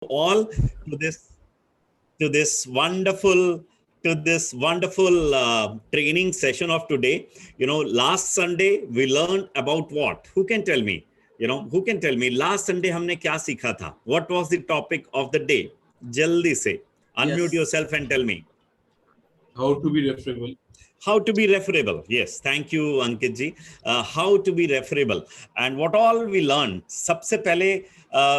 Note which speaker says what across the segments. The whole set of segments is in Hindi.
Speaker 1: all to this wonderful training session of today. Last Sunday we learned about what? Who can tell me? Who can tell me last Sunday हमने क्या सीखा था? What was the topic of the day? जल्दी से unmute yourself and tell me.
Speaker 2: How to be referable.
Speaker 1: How to be referable. Yes, thank you Ankit ji. How to be referable and what all we learned. सबसे पहले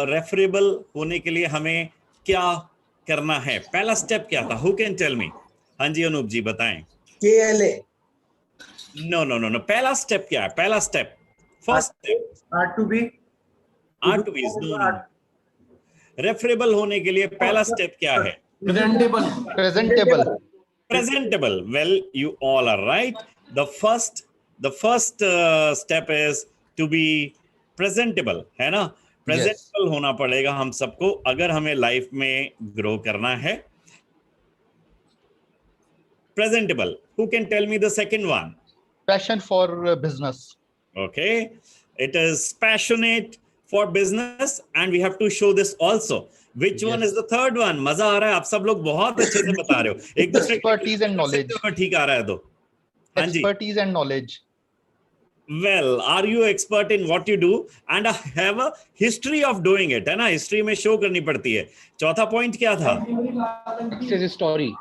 Speaker 1: referable होने के लिए हमें क्या करना है? पहला स्टेप क्या था? Who can tell me? हाँ जी अनूप जी बताएं.
Speaker 3: KLA.
Speaker 1: No. पहला स्टेप क्या है? पहला step. First step.
Speaker 3: R2B.
Speaker 1: R2B. No. Referable होने के लिए पहला स्टेप क्या है? Presentable. Well, you all are right. The first step is to be presentable, है ना? Presentable yes. होना पड़ेगा हम सबको अगर हमें लाइफ में ग्रो करना है. Presentable. Who can tell me the second one?
Speaker 4: Passion for business.
Speaker 1: Okay. It is passionate for business and we have to show this also. Which one is the third one? मजा आ रहा है, आप सब लोग बहुत अच्छे से बता रहे हो. एक दूसरे
Speaker 4: expertise and knowledge.
Speaker 1: ठीक आ रहा है तो.
Speaker 4: Expertise and knowledge.
Speaker 1: Well, are you expert in what you do and have a history of doing it? है ना? History में show करनी पड़ती है. चौथा point क्या था?
Speaker 4: Success story.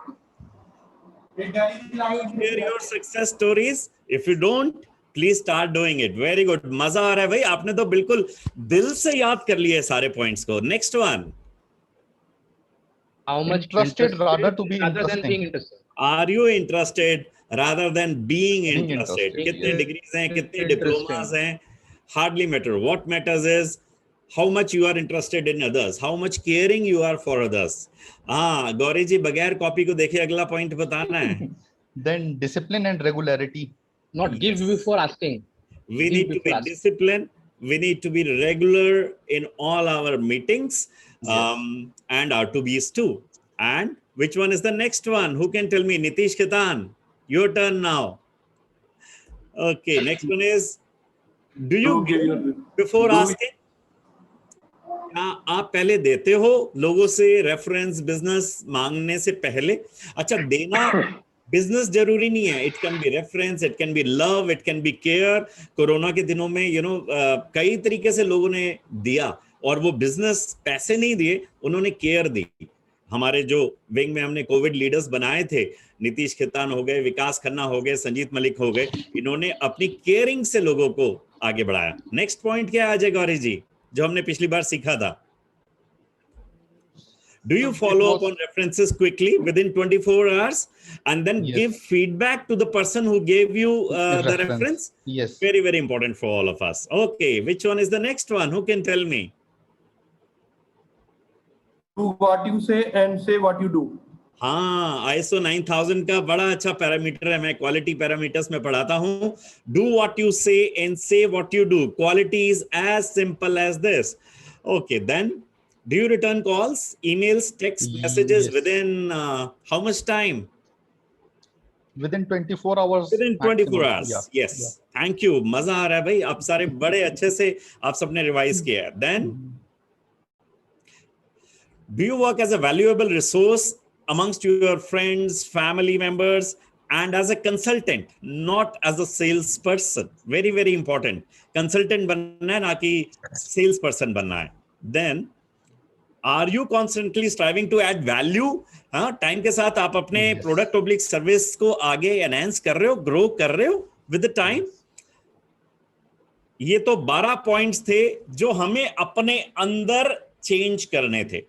Speaker 1: Share your success stories. If you don't, please start doing it. Very good. मजा आ रहा है भाई. आपने तो बिल्कुल दिल से याद कर लिए सारे points को. Next one.
Speaker 4: How much interested rather to be
Speaker 5: rather
Speaker 4: interesting.
Speaker 5: Than being interested.
Speaker 1: Are you interested rather than being interested? कितने degrees हैं, कितने diplomas हैं? Hardly matter. What matters is how much you are interested in others, how much caring you are for others. हाँ, गौरी जी बगैर कॉपी को देखे अगला पॉइंट बताना है.
Speaker 4: Then discipline and regularity.
Speaker 5: Not give before asking.
Speaker 1: We need to be disciplined. We need to be regular in all our meetings. And R2Bs too. And which one is the next one? Who can tell me? Nitish Khitan, your turn now. Okay, next one is, do you give before asking? क्या आप पहले देते हो लोगों से रेफरेंस बिजनेस मांगने से पहले? अच्छा, देना बिजनेस जरूरी नहीं है. It can be reference, it can be love, it can be care. Corona के दिनों में कई तरीके से लोगों ने दिया और वो बिजनेस पैसे नहीं दिए, उन्होंने केयर दी. हमारे जो विंग में हमने कोविड लीडर्स बनाए थे, नीतीश खेतान हो गए, विकास खन्ना हो गए, संजीत मलिक हो गए, इन्होंने अपनी केयरिंग से लोगों को आगे बढ़ाया. नेक्स्ट पॉइंट क्या है अजय गौरी जी, जो हमने पिछली बार सीखा था? Do you follow up on references quickly within 24 hours and then give feedback to the person who gave you the reference?
Speaker 4: Yes.
Speaker 1: Very, very important for all of us. Okay, which one is the next one? Who can tell me?
Speaker 3: Do what you say and say what you do.
Speaker 1: हाँ, ISO 9000 का बड़ा अच्छा पैरामीटर है. मैं क्वालिटी पैरामीटर्स में पढ़ाता हूँ. Do what you say and say what you do. Quality is as simple as this. Okay, then do you return calls, emails, text messages within how much time?
Speaker 4: Within 24 hours.
Speaker 1: Within 24
Speaker 4: maximum.
Speaker 1: hours.
Speaker 4: Yeah.
Speaker 1: Yes.
Speaker 4: Yeah.
Speaker 1: Thank you. मजा आ रहा है भाई. आप सारे बड़े अच्छे से आप सबने रिवाइज किया है. Then do you work as a valuable resource amongst your friends, family members, and as a consultant, not as a salesperson? Very, very important. Consultant बनना है, ना कि salesperson बनना है. Then, are you constantly striving to add value? हाँ, टाइम के साथ आप अपने प्रोडक्ट पब्लिक सर्विस को आगे एनहांस कर रहे हो, ग्रो कर रहे हो विद द टाइम. ये तो 12 पॉइंट्स थे जो हमें अपने अंदर चेंज करने थे.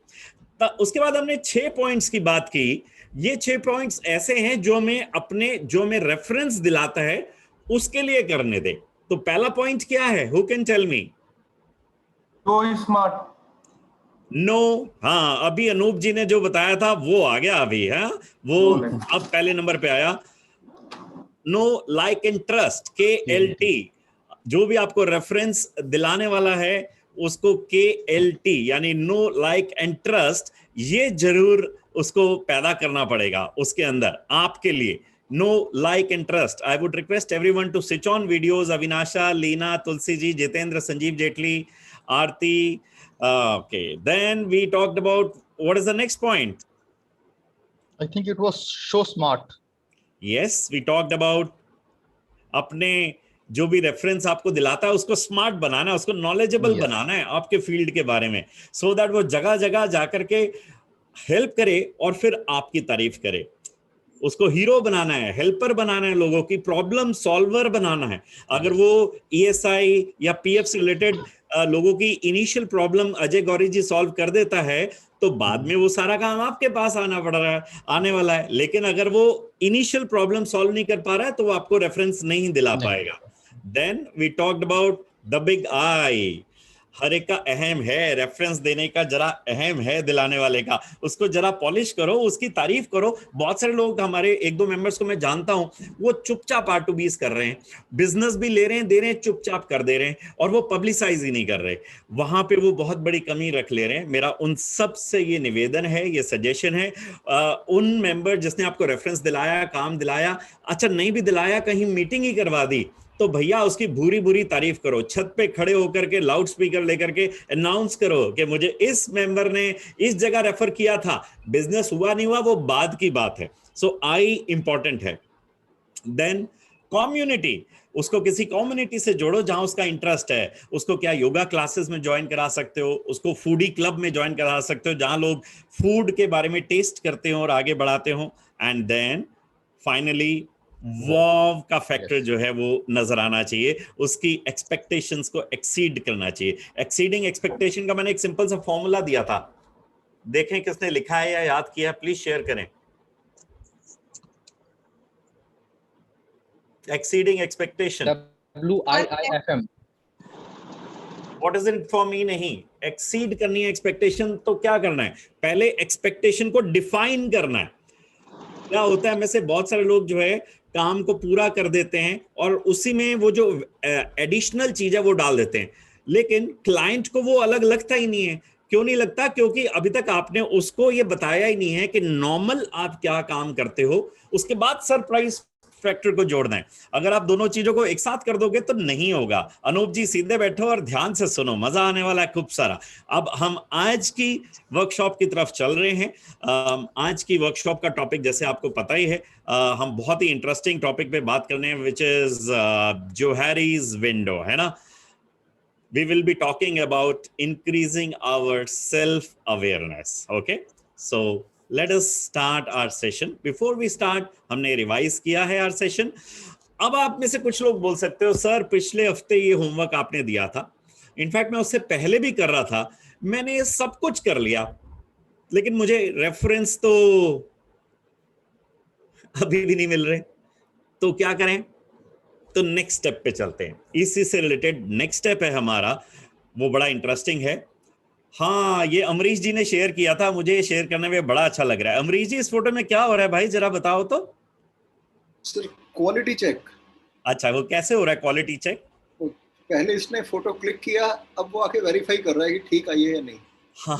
Speaker 1: उसके बाद हमने 6 पॉइंट्स की बात की. ये 6 पॉइंट्स ऐसे हैं जो हमें रेफरेंस दिलाता है उसके लिए करने दे. तो पहला पॉइंट क्या है? Who can tell me?
Speaker 3: Go smart.
Speaker 1: No. हाँ, अभी अनूप जी ने जो बताया था वो आ गया अभी. हाँ, वो अब पहले नंबर पे आया. No, like and trust, KLT. जो भी आपको रेफरेंस दिलाने वाला है उसको KLT यानी नो, लाइक एंड ट्रस्ट, ये जरूर उसको पैदा करना पड़ेगा उसके अंदर आपके लिए. Know, like and trust. I would request everyone to switch on videos. Avinasha, Leena, Tulsi ji, Jitendra, Sanjeev Jaitley, Aarti, Okay, then we talked about what is the next point?
Speaker 4: I think it was show smart.
Speaker 1: Yes, we talked about अपने जो भी रेफरेंस आपको दिलाता है उसको स्मार्ट बनाना है, उसको नॉलेजेबल
Speaker 4: Yes.
Speaker 1: बनाना है आपके फील्ड के बारे में, सो दैट वो जगह जगह जाकर के हेल्प करे और फिर आपकी तारीफ करे। उसको हीरो बनाना है, हेल्पर बनाना है, लोगों की प्रॉब्लम सॉल्वर बनाना है। अगर वो ईएसआई या पीएफ से रिलेटेड लोगों की इनिशियल प्रॉब्लम अजय गौरी जी सॉल्व कर देता है तो बाद में वो सारा काम आपके पास आने वाला है। लेकिन अगर वो इनिशियल प्रॉब्लम सॉल्व नहीं कर पा रहा है तो वो आपको रेफरेंस नहीं दिला पाएगा। Then we talked about the big I. हर एक का अहम है, रेफरेंस देने का जरा अहम है दिलाने वाले का, उसको जरा पॉलिश करो, उसकी तारीफ करो। बहुत सारे लोग, हमारे एक दो मेंबर्स को मैं जानता हूं, वो चुपचाप R2Bs कर रहे हैं, बिजनेस भी ले रहे हैं, दे रहे हैं, चुपचाप कर दे रहे हैं और वो पब्लिसाइज ही नहीं कर रहे। वहां पे वो बहुत बड़ी कमी रख ले रहे हैं। मेरा उन सब से ये निवेदन है, ये सजेशन है, उन मेंबर जिसने आपको रेफरेंस दिलाया, काम दिलाया, अच्छा नहीं भी दिलाया, कहीं मीटिंग ही करवा दी, तो भैया उसकी बुरी बुरी तारीफ करो। छत पे खड़े होकर के लाउड स्पीकर लेकर के अनाउंस करो कि मुझे इस मेंबर ने इस जगह रेफर किया था, बिजनेस हुआ नहीं हुआ वो बाद की बात है। सो आई इंपॉर्टेंट है। देन कम्युनिटी, उसको किसी कम्युनिटी से जोड़ो जहां उसका इंटरेस्ट है। उसको क्या योगा क्लासेस में ज्वाइन करा सकते हो, उसको फूडी क्लब में ज्वाइन करा सकते हो जहां लोग फूड के बारे में टेस्ट करते हो और आगे बढ़ाते हो। एंड देन फाइनली वाव का फैक्टर जो है वो नजर आना चाहिए, उसकी एक्सपेक्टेशंस को एक्सीड करना चाहिए। एक्सीडिंग एक्सपेक्टेशन का मैंने एक सिंपल सा फॉर्मूला दिया था, देखें किसने लिखा है या याद किया, प्लीज शेयर करें। Exceeding expectation,
Speaker 5: WIIFM।
Speaker 1: What is it for me? नहीं, एक्सीड करनी है एक्सपेक्टेशन तो क्या करना है, पहले एक्सपेक्टेशन को डिफाइन करना है। क्या होता है, में से बहुत सारे लोग जो है काम को पूरा कर देते हैं और उसी में वो जो एडिशनल चीज है वो डाल देते हैं, लेकिन क्लाइंट को वो अलग लगता ही नहीं है। क्यों नहीं लगता? क्योंकि अभी तक आपने उसको ये बताया ही नहीं है कि नॉर्मल आप क्या काम करते हो, उसके बाद सरप्राइज फैक्टर को जोड़ना है। अगर आप दोनों चीजों को एक साथ कर दोगे तो नहीं होगा। अनूप जी सीधे बैठो और ध्यान से सुनो, मजा आने वाला है खूब सारा। अब हम आज की वर्कशॉप की तरफ चल रहे हैं। आज की वर्कशॉप का टॉपिक जैसे आपको पता ही है, हम बहुत ही इंटरेस्टिंग टॉपिक पे बात करने हैं, विच इज जोहारीज विंडो, है ना। We will be talking about increasing our self-awareness. Okay, so let us start our session. Before we start, हमने रिवाइज किया है our session. अब आप में से कुछ लोग बोल सकते हो, सर पिछले हफ्ते ये होमवर्क आपने दिया था, इनफैक्ट मैं उससे पहले भी कर रहा था, मैंने ये सब कुछ कर लिया, लेकिन मुझे रेफरेंस तो अभी भी नहीं मिल रहे, तो क्या करें? तो नेक्स्ट स्टेप पे चलते हैं। इसी से रिलेटेड नेक्स्ट स्टेप है हमारा, वो बड़ा इंटरेस्टिंग है। हाँ, ये अमरीश जी ने शेयर किया था, मुझे ये शेयर करने में बड़ा अच्छा लग रहा है। अमरीश जी, इस फोटो में क्या हो रहा है भाई, जरा बताओ तो।
Speaker 6: Sir quality check.
Speaker 1: अच्छा, वो कैसे हो रहा है क्वालिटी चेक?
Speaker 6: पहले इसने फोटो क्लिक किया, अब वो आके वेरीफाई कर रहा है कि ठीक आई है या नहीं।
Speaker 1: हाँ,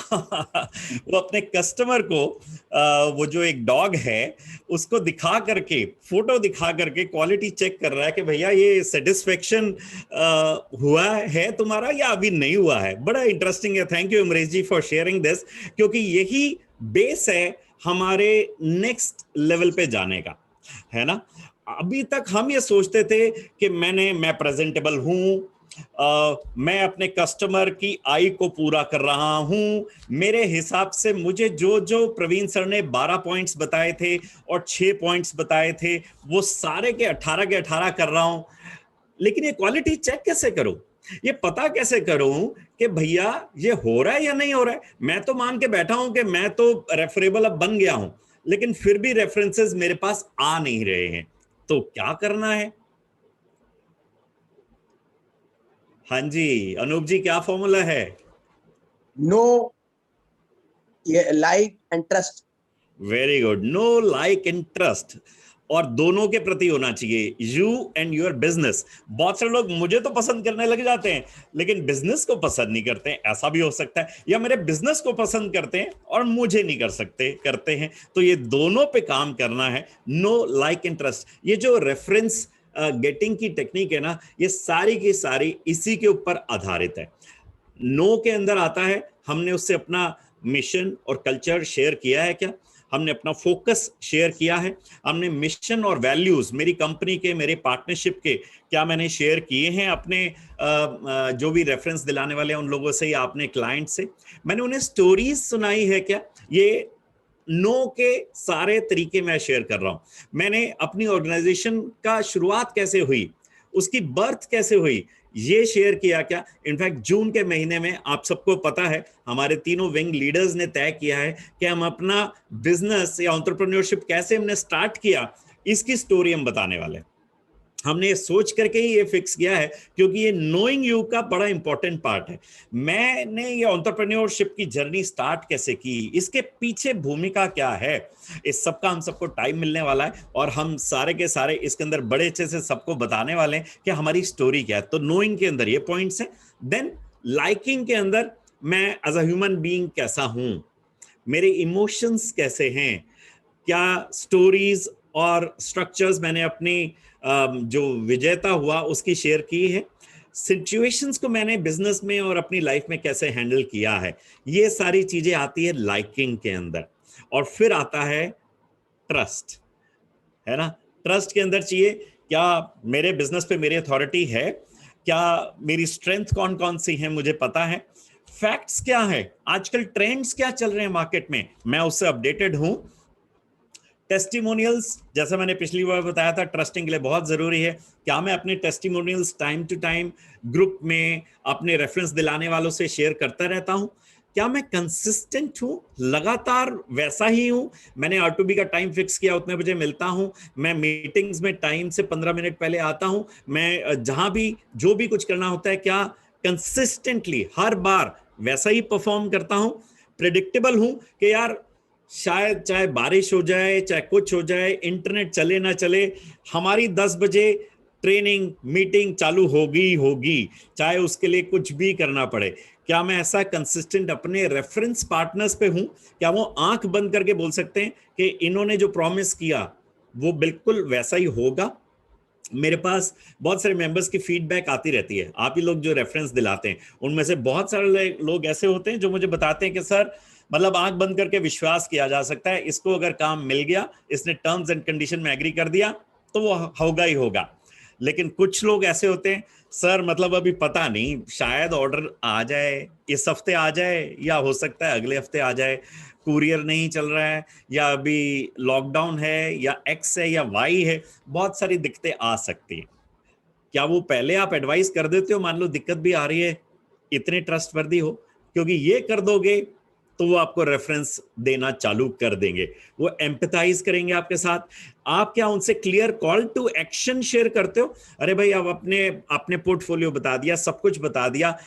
Speaker 1: वो अपने कस्टमर को वो जो एक डॉग है उसको दिखा करके, फोटो दिखा करके क्वालिटी चेक कर रहा है कि भैया ये सेटिस्फेक्शन हुआ है तुम्हारा या अभी नहीं हुआ है। बड़ा इंटरेस्टिंग है। Thank you Amrish ji for sharing this, क्योंकि यही बेस है हमारे नेक्स्ट लेवल पे जाने का, है ना। अभी तक हम ये सोचते थे कि मैं प्रेजेंटेबल हूं, मैं अपने कस्टमर की आई को पूरा कर रहा हूं, मेरे हिसाब से मुझे जो जो प्रवीण सर ने 12 पॉइंट्स बताए थे और 6 पॉइंट्स बताए थे वो सारे के 18 कर रहा हूं। लेकिन ये क्वालिटी चेक कैसे करूं, ये पता कैसे करूं कि भैया ये हो रहा है या नहीं हो रहा है? मैं तो मान के बैठा हूं कि मैं तो रेफरेबल अब बन गया हूं, लेकिन फिर भी रेफरेंसेस मेरे पास आ नहीं रहे हैं, तो क्या करना है? हाँ जी अनूप जी, क्या फॉर्मूला है?
Speaker 7: No like and trust.
Speaker 1: Very good, no like and trust, और दोनों के प्रति होना चाहिए, यू एंड योर बिजनेस। बहुत सारे लोग मुझे तो पसंद करने लग जाते हैं लेकिन बिजनेस को पसंद नहीं करते हैं, ऐसा भी हो सकता है, या मेरे बिजनेस को पसंद करते हैं और मुझे नहीं करते हैं। तो ये दोनों पे काम करना है, नो लाइक एंड ट्रस्ट। ये जो रेफरेंस गेटिंग की टेक्निक है ना, ये सारी की सारी इसी के ऊपर आधारित है। नो के अंदर आता है हमने उससे अपना मिशन और कल्चर शेयर किया है क्या, हमने अपना फोकस शेयर किया है, हमने मिशन और वैल्यूज मेरी कंपनी के, मेरे पार्टनरशिप के क्या मैंने शेयर किए हैं अपने जो भी रेफरेंस दिलाने वाले हैं उन लोगों से या अपने क्लाइंट से, मैंने उन्हें स्टोरीज सुनाई है क्या। ये नो के सारे तरीके मैं शेयर कर रहा हूं। मैंने अपनी ऑर्गेनाइजेशन का शुरुआत कैसे हुई, उसकी बर्थ कैसे हुई, ये शेयर किया क्या। इनफैक्ट जून के महीने में आप सबको पता है हमारे तीनों विंग लीडर्स ने तय किया है कि हम अपना बिजनेस या एंटरप्रेन्योरशिप कैसे हमने स्टार्ट किया, इसकी स्टोरी हम बताने वाले हैं। हमने ये सोच करके ही ये फिक्स किया है क्योंकि ये नोइंग यू का बड़ा इंपॉर्टेंट पार्ट है। मैंने ये एंटरप्रेन्योरशिप की जर्नी स्टार्ट कैसे की, इसके पीछे भूमिका क्या है, इस सब का हम सबको टाइम मिलने वाला है और हम सारे के सारे इसके अंदर बड़े अच्छे से सबको बताने वाले हैं कि हमारी स्टोरी क्या है। तो नोइंग के अंदर ये पॉइंट्स हैं। देन लाइकिंग के अंदर मैं एज अ ह्यूमन बीइंग कैसा हूं, मेरे इमोशंस कैसे हैं, क्या स्टोरीज और स्ट्रक्चर्स मैंने अपनी जो विजेता हुआ उसकी शेयर की है, सिचुएशंस को मैंने बिजनेस में और अपनी लाइफ में कैसे हैंडल किया है, ये सारी चीजें आती है लाइकिंग के अंदर। और फिर आता है ट्रस्ट, है ना। ट्रस्ट के अंदर चाहिए क्या मेरे बिजनेस पे मेरी अथॉरिटी है, क्या मेरी स्ट्रेंथ कौन कौन सी है मुझे पता है, फैक्ट्स क्या है, आजकल ट्रेंड्स क्या चल रहे हैं मार्केट में मैं उससे अपडेटेड हूं। टेस्टिमोनियल्स, जैसा मैंने पिछली बार बताया था, ट्रस्टिंग के लिए बहुत जरूरी है। क्या मैं अपने testimonials time to time group में अपने रेफरेंस दिलाने वालों से शेयर करता रहता हूं, क्या मैं कंसिस्टेंट हूं, लगातार वैसा ही हूं, मैंने R2B का टाइम फिक्स किया उतने बजे मिलता हूं, मैं मीटिंग्स में टाइम से 15 मिनट पहले आता हूं, मैं जहां भी जो भी कुछ करना होता है क्या कंसिस्टेंटली हर बार वैसा ही परफॉर्म करता हूं, प्रेडिक्टेबल हूं कि यार शायद चाहे बारिश हो जाए चाहे कुछ हो जाए, इंटरनेट चले ना चले, हमारी 10 बजे ट्रेनिंग मीटिंग चालू होगी, चाहे उसके लिए कुछ भी करना पड़े। क्या मैं ऐसा कंसिस्टेंट अपने रेफरेंस पार्टनर्स पे हूं, क्या वो आंख बंद करके बोल सकते हैं कि इन्होंने जो प्रॉमिस किया वो बिल्कुल वैसा ही होगा। मेरे पास बहुत सारे मेंबर्स की फीडबैक आती रहती है, आप ही लोग जो रेफरेंस दिलाते हैं उनमें से बहुत सारे लोग ऐसे होते हैं जो मुझे बताते हैं कि सर मतलब आंख बंद करके विश्वास किया जा सकता है, इसको अगर काम मिल गया, इसने टर्म्स एंड कंडीशन में एग्री कर दिया तो वो होगा ही होगा। लेकिन कुछ लोग ऐसे होते हैं सर मतलब अभी पता नहीं, शायद ऑर्डर आ जाए, इस हफ्ते आ जाए या हो सकता है अगले हफ्ते आ जाए, कुरियर नहीं चल रहा है या अभी लॉकडाउन है या एक्स है या वाई है, बहुत सारी दिक्कतें आ सकती हैं। क्या वो पहले आप एडवाइस कर देते हो, मान लो दिक्कत भी आ रही है, इतने ट्रस्टवर्दी हो, क्योंकि ये कर दोगे तो वो आपको रेफरेंस देना चालू कर देंगे, वो एम्पैथाइज करेंगे आपके साथ। आप क्या उनसे clear call to action share करते हो, अरे भाई अब अपने पोर्टफोलियो बता दिया, सब कुछ बता दिया,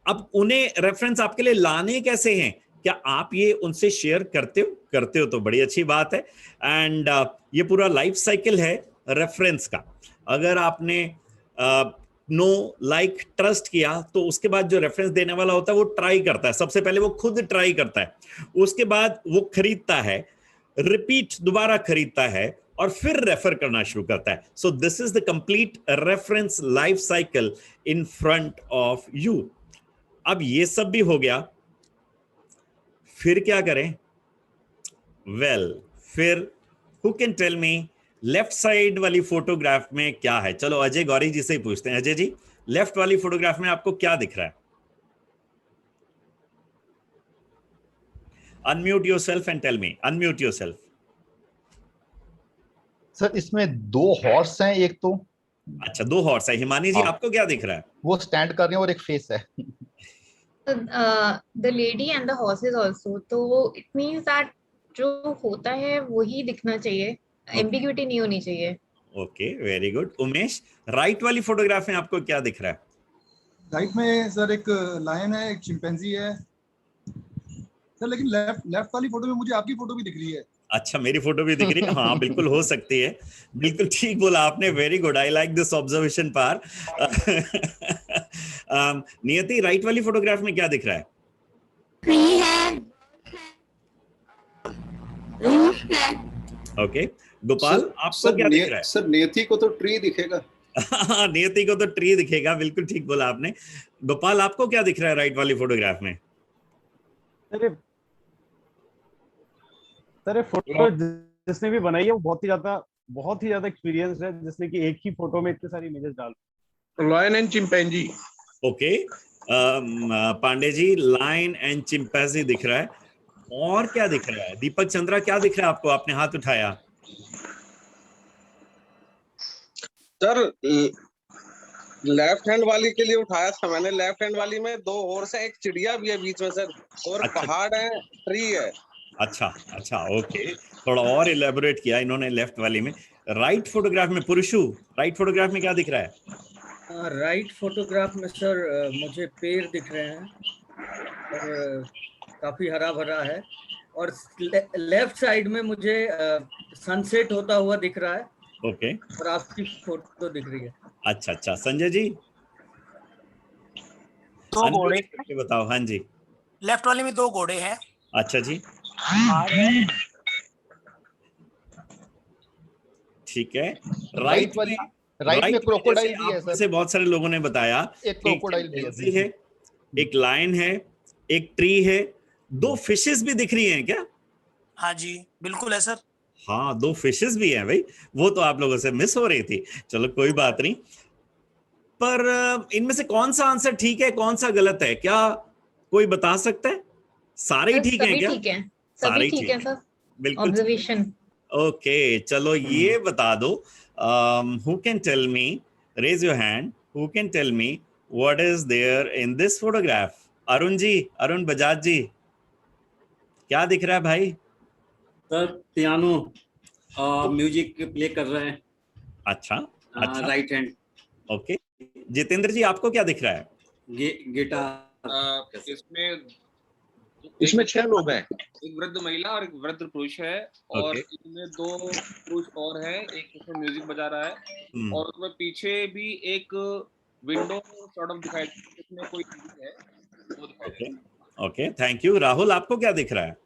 Speaker 1: अब उन्हें रेफरेंस आपके लिए लाने कैसे हैं, क्या आप ये उनसे शेयर करते हो तो बड़ी अच्छी बात है। एंड ये पूरा लाइफ साइकिल है रेफरेंस का। अगर आपने नो लाइक ट्रस्ट किया तो उसके बाद जो रेफरेंस देने वाला होता है वो ट्राई करता है, सबसे पहले वो खुद ट्राई करता है, उसके बाद वो खरीदता है, रिपीट दोबारा खरीदता है और फिर रेफर करना शुरू करता है। So this is the complete reference life cycle in front of you. अब ये सब भी हो गया, फिर क्या करें? वेल, फिर who can tell me left side वाली फोटोग्राफ में क्या है? चलो अजय गौरी जी से ही पूछते हैं। अजय जी, लेफ्ट वाली फोटोग्राफ में आपको क्या दिख रहा है? Unmute yourself and tell me. Unmute yourself.
Speaker 4: Sir इसमें 2 हॉर्स हैं, एक तो
Speaker 1: अच्छा, 2 हॉर्स है। हिमानी जी,
Speaker 4: हाँ।
Speaker 1: आपको क्या दिख रहा है?
Speaker 4: वो स्टैंड कर रहे हैं और एक फेस है।
Speaker 8: the lady and the horses also, तो it means that जो होता है वही दिखना चाहिए, एम्बिग्यूटी नहीं होनी चाहिए।
Speaker 1: Okay, very good. Umesh, right वाली फोटोग्राफ में आपको क्या दिख रहा है?
Speaker 9: राइट में सर एक लायन है, एक चिंपैंजी है सर, लेकिन लेफ्ट वाली फोटो में मुझे आपकी फोटो भी दिख रही है।
Speaker 1: अच्छा, मेरी फोटो भी दिख रही है? हाँ, बिल्कुल हो सकती है, बिल्कुल ठीक बोला आपने, very good, I like this observation पार। नियति, राइट वाली फोटोग्राफ में क्या दिख रहा है? ओके, गोपाल, आपको क्या दिख रहा है?
Speaker 6: सर नियति को तो ट्री दिखेगा।
Speaker 1: नियति को तो ट्री दिखेगा, बिल्कुल ठीक बोला आपने। गोपाल, आपको क्या दिख रहा है राइट वाली फोटोग्राफ में?
Speaker 10: सर फोटो जिसने भी बनाई है वो बहुत ही ज्यादा एक्सपीरियंस है, जिसने कि एक ही फोटो में इतने सारी इमेजेस डाल।
Speaker 2: Lion and chimpanzee.
Speaker 1: Okay, Pandey ji, lion and chimpanzee दिख रहा है। और क्या दिख रहा है? दीपक चंद्रा, क्या दिख रहा है आपको? आपने हाथ उठाया।
Speaker 11: सर लेफ्ट हैंड वाली के लिए उठाया था मैंने। लेफ्ट हैंड वाली में 2 हॉर्स है, एक चिड़िया भी है बीच में सर, और
Speaker 1: अच्छा।
Speaker 11: पहाड़ है, ट्री है।
Speaker 1: अच्छा, ओके, थोड़ा और इलेबोरेट किया इन्होंने लेफ्ट वाली में। राइट फोटोग्राफ में पुरुषु, राइट फोटोग्राफ में क्या दिख रहा है?
Speaker 12: राइट फोटोग्राफ में सर मुझे पेड़ दिख रहे हैं और काफी हरा भरा है, और लेफ्ट साइड में मुझे सनसेट होता हुआ दिख रहा है।
Speaker 1: ओके,
Speaker 12: और आपकी फोटो दिख रही है।
Speaker 1: अच्छा, संजय जी?
Speaker 13: 2 घोड़े
Speaker 1: बताओ। हाँ जी,
Speaker 13: लेफ्ट वाले में 2 घोड़े हैं।
Speaker 1: अच्छा जी, ठीक है। राइट
Speaker 4: वाली, राइट में क्रोकोडाइल भी है सर।
Speaker 1: से बहुत सारे लोगों ने बताया
Speaker 4: एक क्रोकोडाइल भी
Speaker 1: है, एक लायन है, एक ट्री है, 2 फिशेस भी दिख रही हैं क्या?
Speaker 13: हाँ जी, बिल्कुल है सर।
Speaker 1: हाँ, 2 फिशेस भी हैं भाई, वो तो आप लोगों से मिस हो रही थी। चलो कोई बात नहीं, पर इनमें से कौन सा आंसर ठीक है, कौन सा गलत है, क्या कोई बता सकता है? सारे ही ठीक हैं क्या?
Speaker 8: ठीक है,
Speaker 1: सारे
Speaker 8: ठीक है सर।
Speaker 1: बिल्कुल
Speaker 8: ऑब्जर्वेशन।
Speaker 1: ओके, चलो ये बता दो, who can tell me, raise your hand, who can tell me what is there in this photograph? Arun ji, Arun Bajaj जी, क्या दिख रहा है भाई?
Speaker 14: सर पियानो, म्यूजिक प्ले कर रहे हैं।
Speaker 1: अच्छा,
Speaker 14: राइट हैंड।
Speaker 1: ओके, जितेंद्र जी, आपको क्या दिख रहा है?
Speaker 15: गिटार।
Speaker 11: इसमें 6 लोग हैं,
Speaker 15: एक वृद्ध महिला और एक वृद्ध पुरुष है, और इनमें 2 पुरुष और हैं, एक उसमें म्यूजिक बजा रहा है, और उसमें पीछे भी एक विंडो सॉर्ट ऑफ दिखाई इसमें कोई है वो दिखाई।
Speaker 1: Okay, thank you. राहुल, आपको क्या दिख रहा है?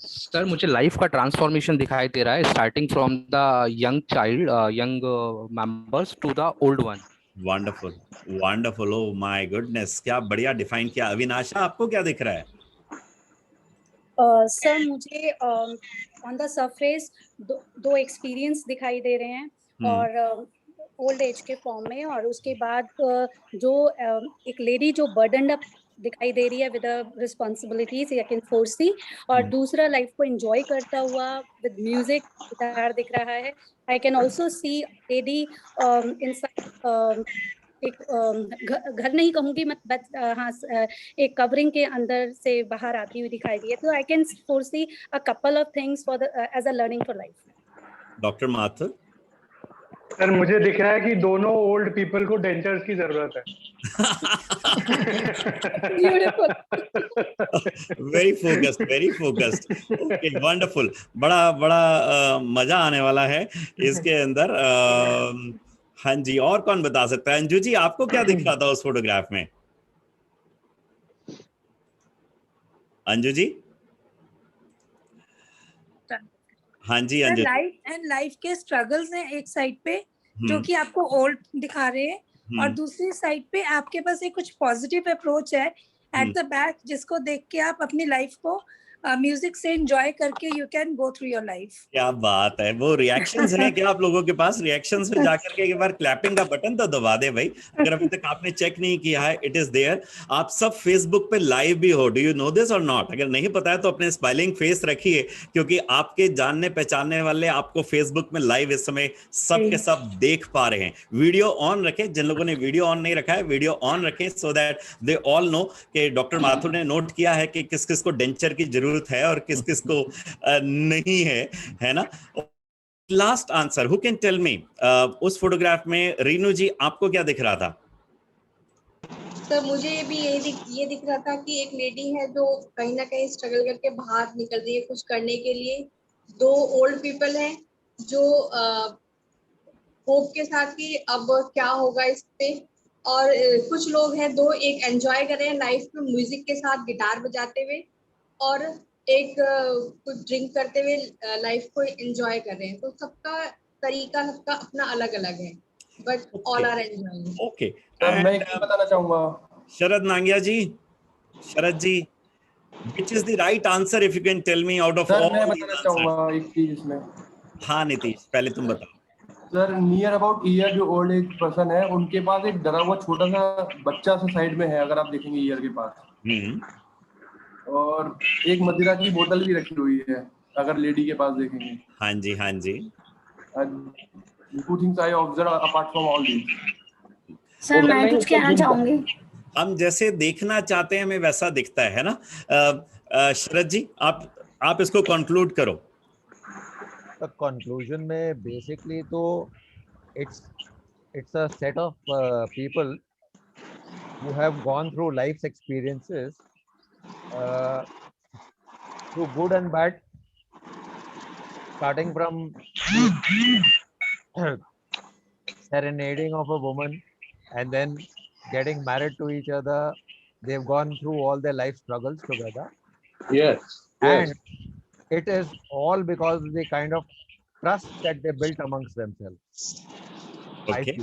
Speaker 5: सर मुझे लाइफ का ट्रांसफॉर्मेशन दिखाई दे रहा है, starting from the young members to the old one.
Speaker 1: Wonderful, wonderful, oh my goodness, क्या बढ़िया डिफाइन किया। अविनाशा, आपको क्या दिख रहा है?
Speaker 16: सर मुझे ऑन द सरफेस 2 एक्सपीरियंस दिखाई दे रहे हैं, और ओल्ड एज के फॉर्म में, और उसके बाद जो एक लेडी जो बर्डन अप दिखाई दे रही है with responsibilities, I can foresee, और दूसरा लाइफ को एंजॉय करता हुआ विद म्यूजिक, गिटार दिख रहा है। I can also see lady inside एक घर नहीं कहूंगी मैं, बट हाँ एक कवरिंग के अंदर से बाहर आती हुई दिखाई दी है। तो I can foresee a couple of things for the age a learning for life.
Speaker 1: Doctor Mathur?
Speaker 17: Sir मुझे दिख रहा है कि दोनों ओल्ड पीपल को डेंचर्स की जरूरत है।
Speaker 1: Very focused. ओके, वंडरफुल, बड़ा मजा आने वाला है इसके अंदर। हाँ जी, और कौन बता सकता है? अंजू जी, आपको क्या दिख रहा था उस फोटोग्राफ में? अंजू जी? हाँ जी, अंजू।
Speaker 18: लाइफ के स्ट्रगल्स हैं एक साइड पे जो कि आपको ओल्ड दिखा रहे हैं, और दूसरी साइड पे आपके पास एक कुछ पॉजिटिव अप्रोच है एट द बैक, जिसको देख के आप अपनी लाइफ को म्यूजिक से एंजॉय करके you can go through your life.
Speaker 1: क्या बात है, वो रिएक्शंस हैं क्या आप लोगों के पास? रिएक्शंस में जाकर के एक बार क्लैपिंग का बटन तो दबा दे भाई, अगर अभी तक आपने चेक नहीं किया है। It is there. आप सब फेसबुक पे लाइव भी हो, डू यू नो दिस और नॉट? अगर नहीं पता है तो अपने स्माइलिंग फेस रखिए, क्योंकि आपके जानने पहचानने वाले आपको फेसबुक में लाइव इस समय सब के सब देख पा रहे हैं। वीडियो ऑन रखें, जिन लोगों ने वीडियो ऑन नहीं रखा है वीडियो ऑन रखें, so that they all know कि डॉक्टर माथुर ने नोट किया है कि किस किस को डेंचर की जरूरत है और किस किस को नहीं है ना। Last answer, who can tell me, उस फोटोग्राफ में रीनू जी आपको क्या दिख रहा था?
Speaker 19: सर मुझे भी ये दिख रहा था कि एक लेडी है जो कहीं ना कहीं स्ट्रगल करके बाहर निकल रही है कुछ करने के लिए। 2 ओल्ड पीपल हैं जो होप के साथ कि अब क्या होगा इस पे, और कुछ लोग हैं 2 एक एंजॉय कर रहे हैं लाइफ में म्यूजिक के साथ गिटार बजाते हुए, और एक कुछ ड्रिंक करते हुए लाइफ को एंजॉय कर रहे हैं। तो सबका तरीका सबका अपना अलग अलग है। but all are enjoying.
Speaker 1: Okay.
Speaker 3: Sir मैं
Speaker 1: And,
Speaker 3: एक चीज बताना चाहूंगा
Speaker 1: Sharad Nangia ji, Sharad ji, which is the right answer if you can tell me out of
Speaker 3: sir
Speaker 1: all
Speaker 3: मैं
Speaker 1: these
Speaker 3: बताना
Speaker 1: answers?
Speaker 3: चाहूंगा एक चीज इसमें
Speaker 1: हाँ नीतीश, पहले तुम बताओ।
Speaker 3: सर नियर अबाउट ईयर जो ओल्ड एज पर्सन है उनके पास एक डरा हुआ छोटा सा बच्चा सा साइड में है, अगर आप देखेंगे ईयर के पास, और एक मदिरा की बोतल भी रखी हुई है अगर लेडी के पास देखेंगे।
Speaker 1: हाँ जी, हाँ जी।
Speaker 3: Two things I observe apart from all these.
Speaker 18: Sir मैं कुछ कहना चाहूंगी।
Speaker 1: हम जैसे देखना चाहते हैं हमें वैसा दिखता है ना। शरद जी आप इसको कंक्लूड करो।
Speaker 20: कंक्लूजन में बेसिकली तो it's a set of people who have gone through life's experiences, through good and bad, starting from serenading of a woman and then getting married to each other. They've gone through all their life struggles together.
Speaker 2: Yes.
Speaker 20: And it is all because of the kind of trust that they built amongst themselves.
Speaker 1: Okay.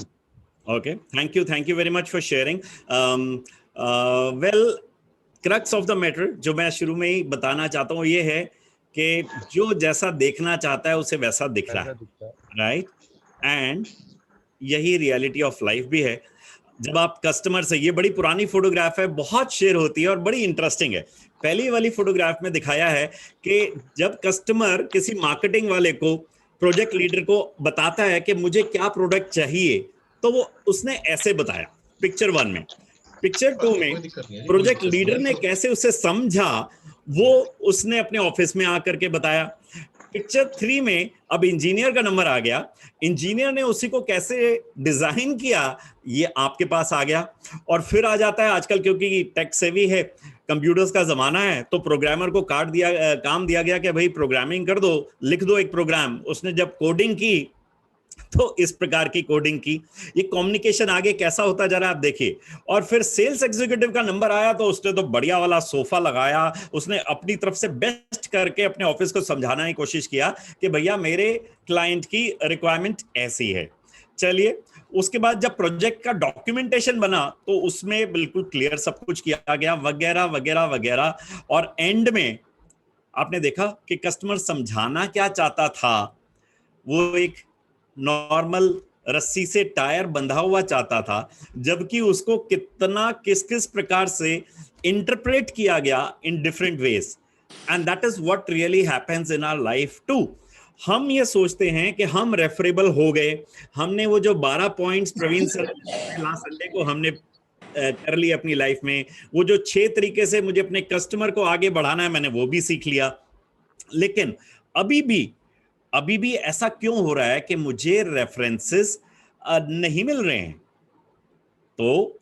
Speaker 1: Okay. Thank you very much for sharing. Well, crux of the matter जो मैं शुरू में ही बताना चाहता हूँ ये है कि जो जैसा देखना चाहता है उसे वैसा दिख रहा है, राइट? एंड यही रियलिटी ऑफ लाइफ भी है। जब आप कस्टमर से, ये बड़ी पुरानी फोटोग्राफ है, बहुत शेयर होती है और बड़ी इंटरेस्टिंग है। पहली वाली फोटोग्राफ में दिखाया है कि जब कस्टमर किसी मार्केटिंग वाले को, प्रोजेक्ट लीडर को बताता है कि मुझे क्या प्रोडक्ट चाहिए, तो वो उसने ऐसे बताया पिक्चर 1 में। पिक्चर 2 में प्रोजेक्ट लीडर ने कैसे उसे समझा वो उसने अपने ऑफिस में आकर के बताया। पिक्चर 3 में अब इंजीनियर का नंबर आ गया, इंजीनियर ने उसी को कैसे डिजाइन किया ये आपके पास आ गया। और फिर आ जाता है आजकल, क्योंकि टेक सेवी है, कंप्यूटर्स का जमाना है, तो प्रोग्रामर को काम दिया गया कि भाई प्रोग्रामिंग कर दो, लिख दो एक प्रोग्राम। उसने जब कोडिंग की तो इस प्रकार की कोडिंग की। ये कम्युनिकेशन आगे कैसा होता जा रहा है आप देखिए। और फिर सेल्स एग्जीक्यूटिव का नंबर आया तो उसने तो बढ़िया वाला सोफा लगाया, उसने अपनी तरफ से बेस्ट करके अपने ऑफिस को समझाना की कोशिश किया कि भैया मेरे क्लाइंट की रिक्वायरमेंट ऐसी है। चलिए, उसके बाद जब प्रोजेक्ट का डॉक्यूमेंटेशन बना तो उसमें बिल्कुल क्लियर सब कुछ किया गया, वगैरह वगैरह वगैरह। और एंड में आपने देखा कि कस्टमर समझाना क्या चाहता था, वो एक नॉर्मल रस्सी से टायर बंधा हुआ चाहता था, जबकि उसको कितना किस किस प्रकार से इंटरप्रेट किया गया in different ways. And that is what really happens in our life too. हम ये सोचते हैं कि हम रेफरेबल हो गए, हमने वो जो 12 points Praveen sir last Sunday को हमने कर ली अपनी लाइफ में, वो जो 6 तरीके से मुझे अपने कस्टमर को आगे बढ़ाना है मैंने वो भी सीख लिया। लेकिन अभी भी ऐसा क्यों हो रहा है कि मुझे रेफरेंसेस नहीं मिल रहे हैं? तो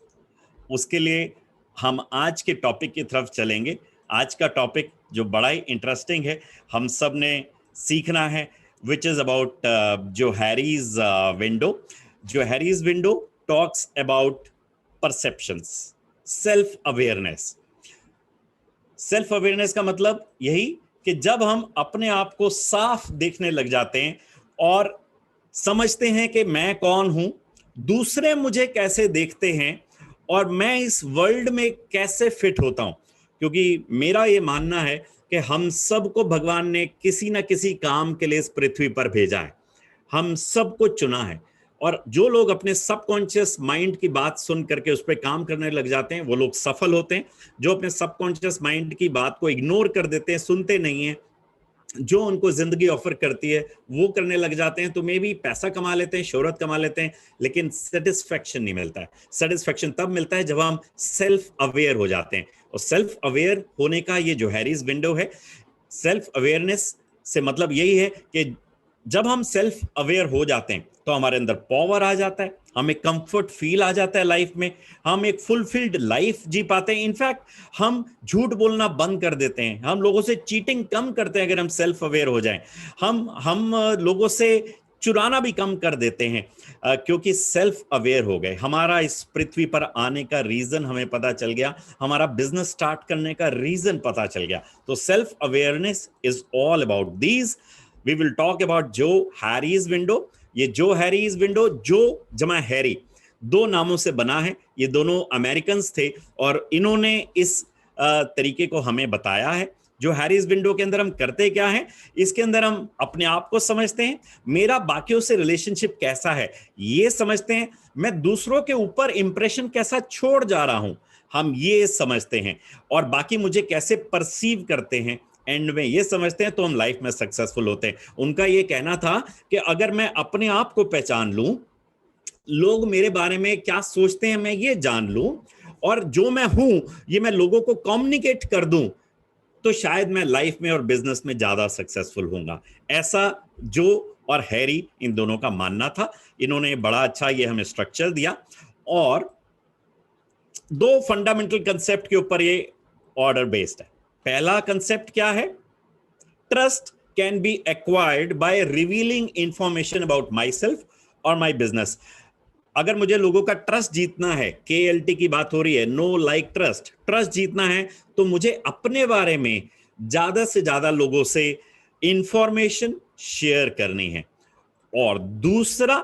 Speaker 1: उसके लिए हम आज के टॉपिक की तरफ चलेंगे। आज का टॉपिक जो बड़ा ही इंटरेस्टिंग है, हम सब ने सीखना है, which is about Johari's window. जो Harry's window talks about perceptions, self awareness. Self awareness का मतलब यही कि जब हम अपने आप को साफ देखने लग जाते हैं और समझते हैं कि मैं कौन हूं, दूसरे मुझे कैसे देखते हैं और मैं इस वर्ल्ड में कैसे फिट होता हूं। क्योंकि मेरा ये मानना है कि हम सबको भगवान ने किसी ना किसी काम के लिए इस पृथ्वी पर भेजा है, हम सबको चुना है। और जो लोग अपने सबकॉन्शियस माइंड की बात सुन करके उस पर काम करने लग जाते हैं वो लोग सफल होते हैं। जो अपने सबकॉन्शियस माइंड की बात को इग्नोर कर देते हैं, सुनते नहीं हैं, जो उनको जिंदगी ऑफर करती है वो करने लग जाते हैं, तो मे भी पैसा कमा लेते हैं, शोहरत कमा लेते हैं, लेकिन सेटिस्फेक्शन नहीं मिलता है। सेटिस्फेक्शन तब मिलता है जब हम सेल्फ अवेयर हो जाते हैं। और सेल्फ अवेयर होने का ये जो हैरीज विंडो है, सेल्फ अवेयरनेस से मतलब यही है कि जब हम सेल्फ अवेयर हो जाते हैं तो हमारे अंदर पावर आ जाता है, हमें कंफर्ट फील आ जाता है लाइफ में, हम एक फुलफिल्ड लाइफ जी पाते हैं। इनफैक्ट हम झूठ बोलना बंद कर देते हैं, हम लोगों से चीटिंग कम करते हैं अगर हम सेल्फ अवेयर हो जाएं। हम लोगों से चुराना भी कम कर देते हैं क्योंकि सेल्फ अवेयर हो गए। हमारा इस पृथ्वी पर आने का रीजन हमें पता चल गया, हमारा बिजनेस स्टार्ट करने का रीजन पता चल गया। तो self awareness is all about these. We will talk about Johari's window. ये जो हैरीज विंडो, जो जमा हैरी, दो नामों से बना है। ये दोनों अमेरिकन्स थे और इन्होंने इस तरीके को हमें बताया है। जो हैरीज विंडो के अंदर हम करते क्या है, इसके अंदर हम अपने आप को समझते हैं, मेरा बाकियों से रिलेशनशिप कैसा है ये समझते हैं, मैं दूसरों के ऊपर इंप्रेशन कैसा छोड़ जा रहा हूं हम ये समझते हैं, और बाकी मुझे कैसे परसीव करते हैं एंड में ये समझते हैं, तो हम लाइफ में सक्सेसफुल होते हैं। उनका ये कहना था कि अगर मैं अपने आप को पहचान लूं, लोग मेरे बारे में क्या सोचते हैं मैं ये जान लूं, और जो मैं हूं ये मैं लोगों को कम्युनिकेट कर दूं, तो शायद मैं लाइफ में और बिजनेस में ज्यादा सक्सेसफुल होऊंगा। ऐसा जो और हैरी इन दोनों का मानना था। इन्होंने बड़ा अच्छा ये हमें स्ट्रक्चर दिया, और दो फंडामेंटल कंसेप्ट के ऊपर ये ऑर्डर बेस्ड है। पहला कंसेप्ट क्या है? Trust can be acquired by revealing information about my self और माई बिजनेस। अगर मुझे लोगों का ट्रस्ट जीतना है, KLT की बात हो रही है, नो लाइक ट्रस्ट, ट्रस्ट जीतना है, तो मुझे अपने बारे में ज्यादा से ज्यादा लोगों से इंफॉर्मेशन शेयर करनी है। और दूसरा,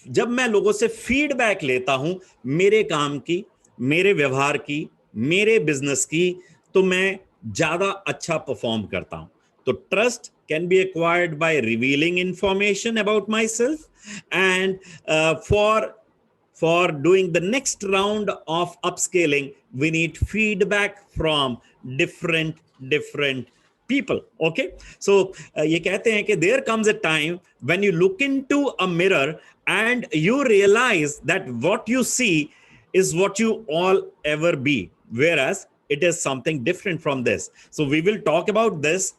Speaker 1: जब मैं लोगों से फीडबैक लेता हूं मेरे काम की, मेरे व्यवहार की, मेरे बिजनेस की, तो मैं ज्यादा अच्छा परफॉर्म करता हूं। तो trust can be acquired by revealing information about myself, and for doing the next round of upscaling we need feedback from different people. Okay, so ye kehte hain ki there comes a time when you look into a mirror and you realize that what you see is what you all ever be, whereas it is something different from this. So we will talk about this.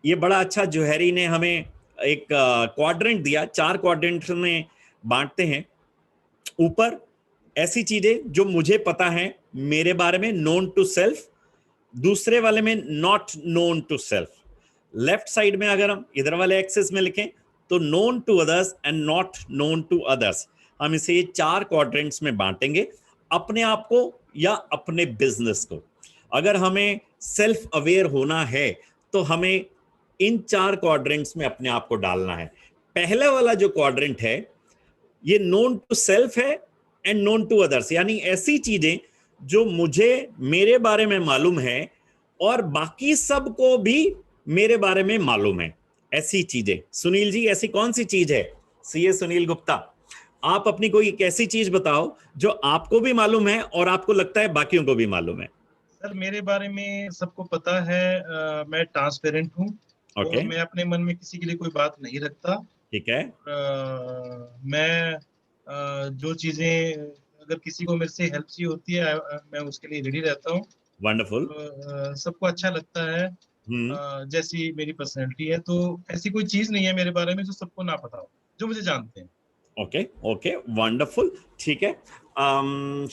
Speaker 1: ये बड़ा अच्छा जोहरी ने हमें एक क्वाड्रेंट दिया, 4 क्वाड्रेंट में बांटते हैं। ऊपर ऐसी चीजें जो मुझे पता है मेरे बारे में, नोन टू सेल्फ, दूसरे वाले में not known to self. Left side में अगर हम इधर वाले एक्सेस में लिखें तो known to others and not known to others. हम इसे ये 4 क्वाड्रेंट्स में बांटेंगे, अपने आप को या अपने बिजनेस को। अगर हमें सेल्फ अवेयर होना है तो हमें इन 4 क्वाड्रेंट्स में अपने आप को डालना है। पहला वाला जो क्वाड्रेंट है ये नोन टू सेल्फ है एंड नोन टू अदर्स, यानी ऐसी चीजें जो मुझे मेरे बारे में मालूम है और बाकी सबको भी मेरे बारे में मालूम है, ऐसी चीजें। सुनील जी, ऐसी कौन सी चीज है? सीए सुनील गुप्ता, आप अपनी कोई एक ऐसी चीज बताओ जो आपको भी मालूम है और आपको लगता है बाकियों को भी मालूम है।
Speaker 21: सर मेरे बारे में सबको पता है, मैं ट्रांसपेरेंट हूँ।
Speaker 1: Okay.
Speaker 21: मैं अपने मन में किसी के लिए कोई बात नहीं रखता।
Speaker 1: ठीक है।
Speaker 21: मैं जो चीजें, अगर किसी को मेरे से हेल्प चाहिए होती है, मैं उसके लिए रेडी रहता हूँ।
Speaker 1: वंडरफुल।
Speaker 21: सबको अच्छा लगता है जैसी मेरी पर्सनैलिटी है। तो ऐसी कोई चीज नहीं है मेरे बारे में जो सबको ना पता हो, जो मुझे जानते हैं।
Speaker 1: Okay okay, wonderful. ठीक है,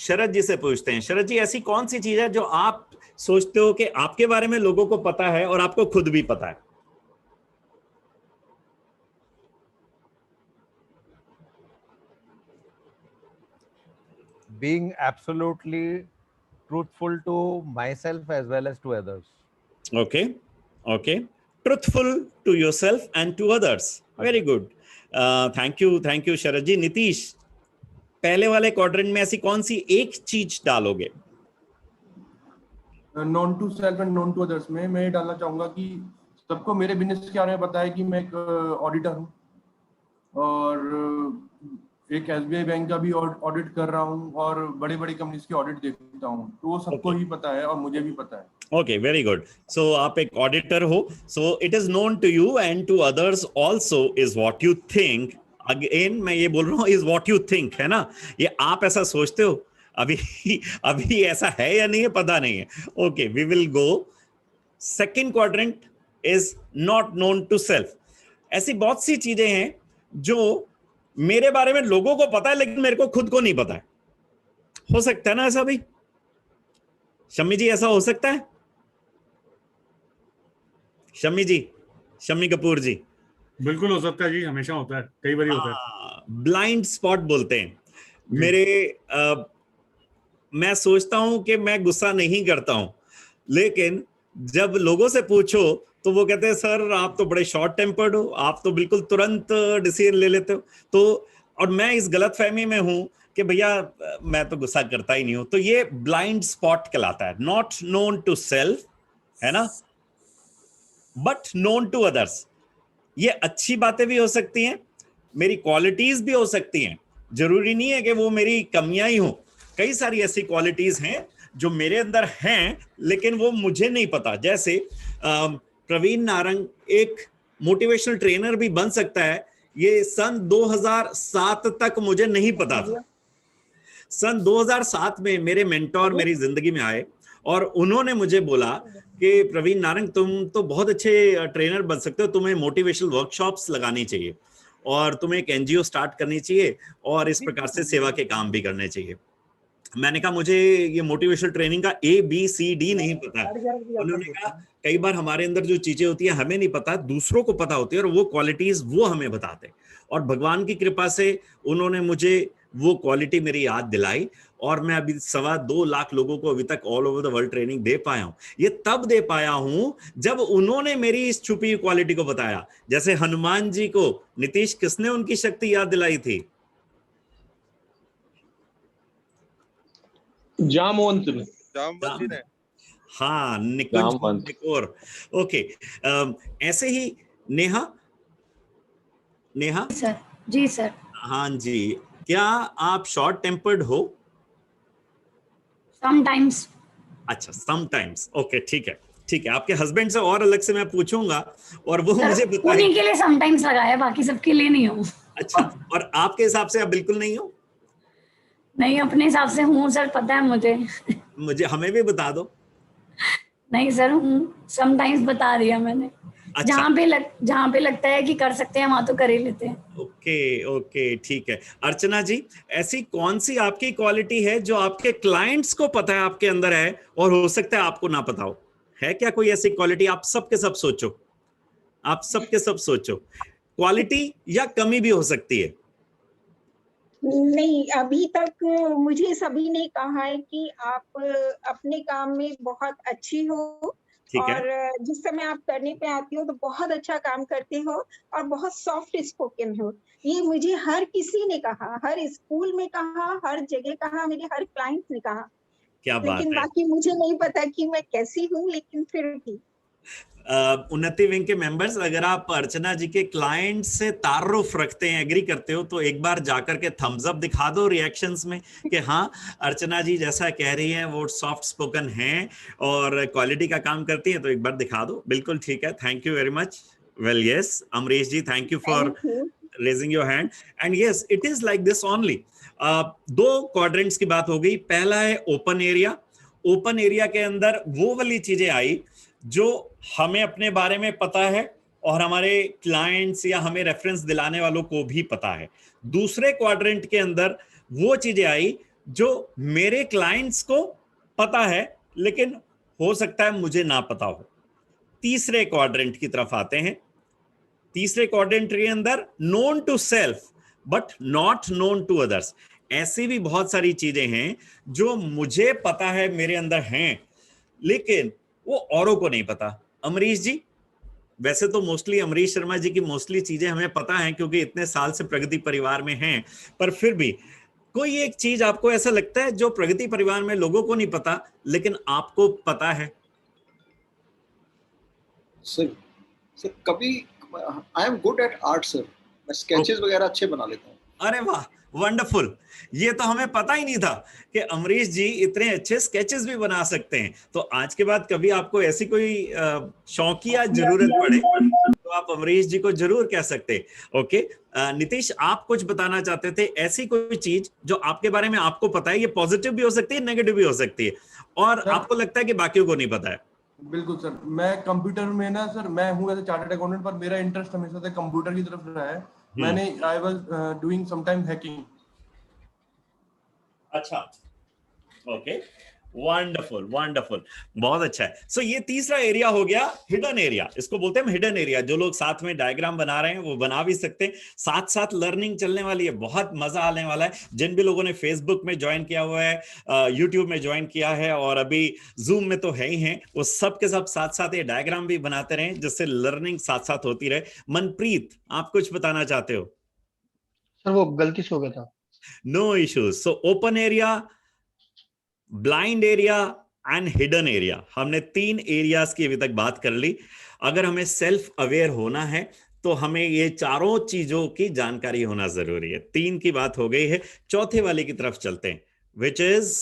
Speaker 1: शरद जी से पूछते हैं। शरद जी, ऐसी कौन सी चीज है जो आप सोचते हो कि आपके बारे में लोगों को पता है और आपको खुद भी पता है?
Speaker 20: Being absolutely truthful to myself as well as to others.
Speaker 1: Okay, okay. Truthful to yourself and to others. Very good. Thank you, शरद जी। नीतीश, पहले वाले क्वाड्रेंट में ऐसी कौन सी एक चीज डालोगे?
Speaker 3: Known to self and known to others में मैं डालना चाहूंगा कि सबको मेरे बिजनेस के बारे में पता है कि मैं एक ऑडिटर हूँ और एक SBI बैंक का भी ऑडिट कर रहा हूँ और बड़े बड़े कंपनीज की ऑडिट देखता हूँ, तो वो सबको ही पता है और मुझे भी पता है।
Speaker 1: Okay, very good. सो आप एक ऑडिटर हो, so it is known to you and to others also is what you think. Again मैं ये बोल रहा हूँ, इज व्हाट यू थिंक, है ना? ये आप ऐसा सोचते हो, अभी ऐसा है या नहीं है पता नहीं है। Okay, we will go. Second quadrant is not known to self. ऐसी बहुत सी चीजें हैं जो मेरे बारे में लोगों को पता है लेकिन मेरे को खुद को नहीं पता है। हो सकता है ना ऐसा भी? शम्मी जी, ऐसा हो सकता है? शम्मी जी, शम्मी कपूर जी।
Speaker 22: बिल्कुल हो सकता है जी, हमेशा होता है, कई बार होता है।
Speaker 1: ब्लाइंड स्पॉट बोलते हैं। मैं सोचता हूं कि मैं गुस्सा नहीं करता हूं, लेकिन जब लोगों से पूछो तो वो कहते हैं सर आप तो बड़े शॉर्ट टेम्पर्ड हो, आप तो बिल्कुल तुरंत डिसीजन ले लेते हो। तो और मैं इस गलतफहमी में हूं कि भैया मैं तो गुस्सा करता ही नहीं हूं। तो ये ब्लाइंड स्पॉट कहलाता है, नॉट नोन टू सेल्फ, है ना, बट नोन टू अदर्स। ये अच्छी बातें भी हो सकती हैं, मेरी क्वालिटीज भी हो सकती हैं, जरूरी नहीं है कि वो मेरी कमियां ही हो। कई सारी ऐसी क्वालिटीज हैं जो मेरे अंदर हैं लेकिन वो मुझे नहीं पता। जैसे प्रवीण नारंग एक मोटिवेशनल ट्रेनर भी बन सकता है, ये सन 2007 तक मुझे नहीं पता था। सन 2007 में मेरे मेंटोर मेरी जिंदगी में आए और उन्होंने मुझे बोला कि प्रवीण नारंग तुम तो बहुत अच्छे ट्रेनर बन सकते हो, तुम्हें मोटिवेशनल वर्कशॉप्स लगानी चाहिए और तुम्हें एक एनजीओ स्टार्ट करनी चाहिए और इस प्रकार से सेवा के काम भी करने चाहिए। मैंने कहा मुझे ये मोटिवेशनल ट्रेनिंग का ABCD नहीं पता है। उन्होंने कहा कई बार हमारे अंदर जो चीजें होती है हमें नहीं पता, दूसरों को पता होती है और वो क्वालिटीज वो हमें बताते। और भगवान की कृपा से उन्होंने मुझे वो क्वालिटी मेरी याद दिलाई और मैं अभी 2.25 लाख लोगों को अभी तक all over the world training दे पाया हूं। ये तब दे पाया हूं जब उन्होंने मेरी इस छुपी क्वालिटी को बताया। जैसे हनुमान जी को नीतीश किसने उनकी शक्ति याद दिलाई थी?
Speaker 2: जामवंत ने।
Speaker 11: जामवंत जी ने।
Speaker 1: हाँ, निकुंज। ओके, ऐसे ही नेहा। नेहा
Speaker 18: सर। जी सर।
Speaker 1: हाँ जी, क्या आप शॉर्ट टेम्पर्ड हो?
Speaker 18: समटाइम्स।
Speaker 1: अच्छा, समटाइम्स। ओके, ठीक है, ठीक है। आपके हस्बैंड से और अलग से मैं पूछूंगा और वो मुझे बताएं।
Speaker 18: उन्हीं के लिए समटाइम्स लगाया, बाकी सबके लिए नहीं हूँ।
Speaker 1: अच्छा, और आपके हिसाब से आप बिल्कुल नहीं हो?
Speaker 18: नहीं, अपने हिसाब से हूँ सर, पता है मुझे।
Speaker 1: हमें भी बता दो।
Speaker 18: नहीं सर, हूँ, समटाइम्स बता दिया मैंने।
Speaker 1: अच्छा।
Speaker 18: जहाँ पे लगता है कि कर सकते हैं वहां तो कर ही लेते हैं।
Speaker 1: ओके ओके, ठीक है। अर्चना जी, ऐसी कौन सी आपकी क्वालिटी है जो आपके क्लाइंट्स को पता है आपके अंदर है और हो सकता है आपको ना पता हो? है क्या कोई ऐसी क्वालिटी? आप सबके सब सोचो, आप सबके सब सोचो। क्वालिटी या कमी भी हो सकती है।
Speaker 7: नहीं, अभी तक मुझे सभी ने कहा है कि आप अपने काम में बहुत अच्छी हो और जिस समय आप करने पे आती हो तो बहुत अच्छा काम करते हो और बहुत सॉफ्ट स्पोकन हो। ये मुझे हर किसी ने कहा, हर स्कूल में कहा, हर जगह कहा, मेरे हर क्लाइंट ने कहा।
Speaker 1: क्या बात
Speaker 7: लेकिन
Speaker 1: है।
Speaker 7: बाकी मुझे नहीं पता कि मैं कैसी हूँ, लेकिन फिर भी
Speaker 1: उन्नति विंग के मेंबर्स, अगर आप अर्चना जी के क्लाइंट से तारुफ रखते हैं, एग्री करते हो, तो एक बार जाकर के थम्स अप दिखा दो रिएक्शंस में कि हाँ, अर्चना जी जैसा कह रही हैं वो सॉफ्ट स्पोकन हैं और क्वालिटी का काम करती हैं, तो एक बार दिखा दो। बिल्कुल ठीक है, thank you very much. Well yes, Amrish ji, thank you for raising your hand. And yes, it is like this only. 2 quadrants की बात हो गई। पहला है ओपन एरिया। ओपन एरिया के अंदर वो वाली चीजें आई जो हमें अपने बारे में पता है और हमारे क्लाइंट्स या हमें रेफरेंस दिलाने वालों को भी पता है। दूसरे क्वाड्रेंट के अंदर वो चीजें आई जो मेरे क्लाइंट्स को पता है लेकिन हो सकता है मुझे ना पता हो। तीसरे क्वाड्रेंट की तरफ आते हैं। तीसरे क्वाड्रेंट के अंदर known to self but not known to others. ऐसी भी बहुत सारी चीजें हैं जो मुझे पता है मेरे अंदर हैं लेकिन वो औरों को नहीं पता। अमरीश जी, वैसे तो मोस्टली अमरीश शर्मा जी की मोस्टली चीजें हमें पता हैं क्योंकि इतने साल से प्रगति परिवार में हैं, पर फिर भी कोई एक चीज आपको ऐसा लगता है जो प्रगति परिवार में लोगों को नहीं पता लेकिन आपको पता है?
Speaker 6: सर कभी I am good at art sir, मैं स्केचेस वगैरह अच्छे बना लेता हूँ।
Speaker 1: अरे वाह, वंडरफुल। ये तो हमें पता ही नहीं था कि अमरीश जी इतने अच्छे स्केचेस भी बना सकते हैं। तो आज के बाद कभी आपको ऐसी कोई शौकिया जरूरत पड़े तो आप अमरीश जी को जरूर कह सकते। ओके, नीतीश, आप कुछ बताना चाहते थे, ऐसी कोई चीज जो आपके बारे में आपको पता है, ये पॉजिटिव भी हो सकती है, नेगेटिव भी हो सकती है, और आपको लगता है कि बाकियों को नहीं पता है?
Speaker 3: बिल्कुल सर, मैं कंप्यूटर में ना सर, मैं हूँ ऐसे चार्टर्ड अकाउंटेंट, पर मेरा इंटरेस्ट हमेशा से कंप्यूटर की तरफ रहा है। मैंने I was doing some time hacking.
Speaker 1: अच्छा, ओके। वंडरफुल वंडरफुल, बहुत अच्छा है। सो ये तीसरा एरिया हो गया हिडन एरिया, इसको बोलते हैं हम हिडन एरिया। जो लोग साथ में डायग्राम बना रहे हैं वो बना भी सकते हैं, साथ साथ लर्निंग चलने वाली है, बहुत मजा आने वाला है। जिन भी लोगों ने फेसबुक में ज्वाइन किया हुआ है, यूट्यूब में ज्वाइन किया है और अभी जूम में तो है ही हैं, वो सब के सब साथ साथ ये डायग्राम भी बनाते रहे जिससे लर्निंग साथ साथ होती रहे। मनप्रीत, आप कुछ बताना चाहते हो?
Speaker 9: सर वो गलती से हो गया था।
Speaker 1: No issues. So open area, blind area and hidden area, हमने 3 एरियाज की अभी तक बात कर ली। अगर हमें सेल्फ अवेयर होना है तो हमें ये चारों चीजों की जानकारी होना जरूरी है। 3 की बात हो गई है, चौथे वाले की तरफ चलते हैं, which is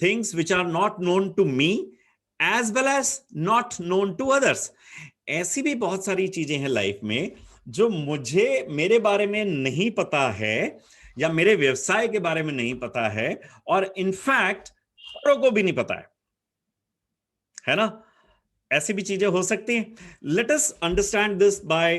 Speaker 1: things which are not known to me as well as not known to others. ऐसी भी बहुत सारी चीजें हैं लाइफ में जो मुझे मेरे बारे में नहीं पता है या मेरे व्यवसाय के बारे में नहीं पता है और इनफैक्ट औरों को भी नहीं पता है ना? ऐसी भी चीजें हो सकती हैं। Let us understand this by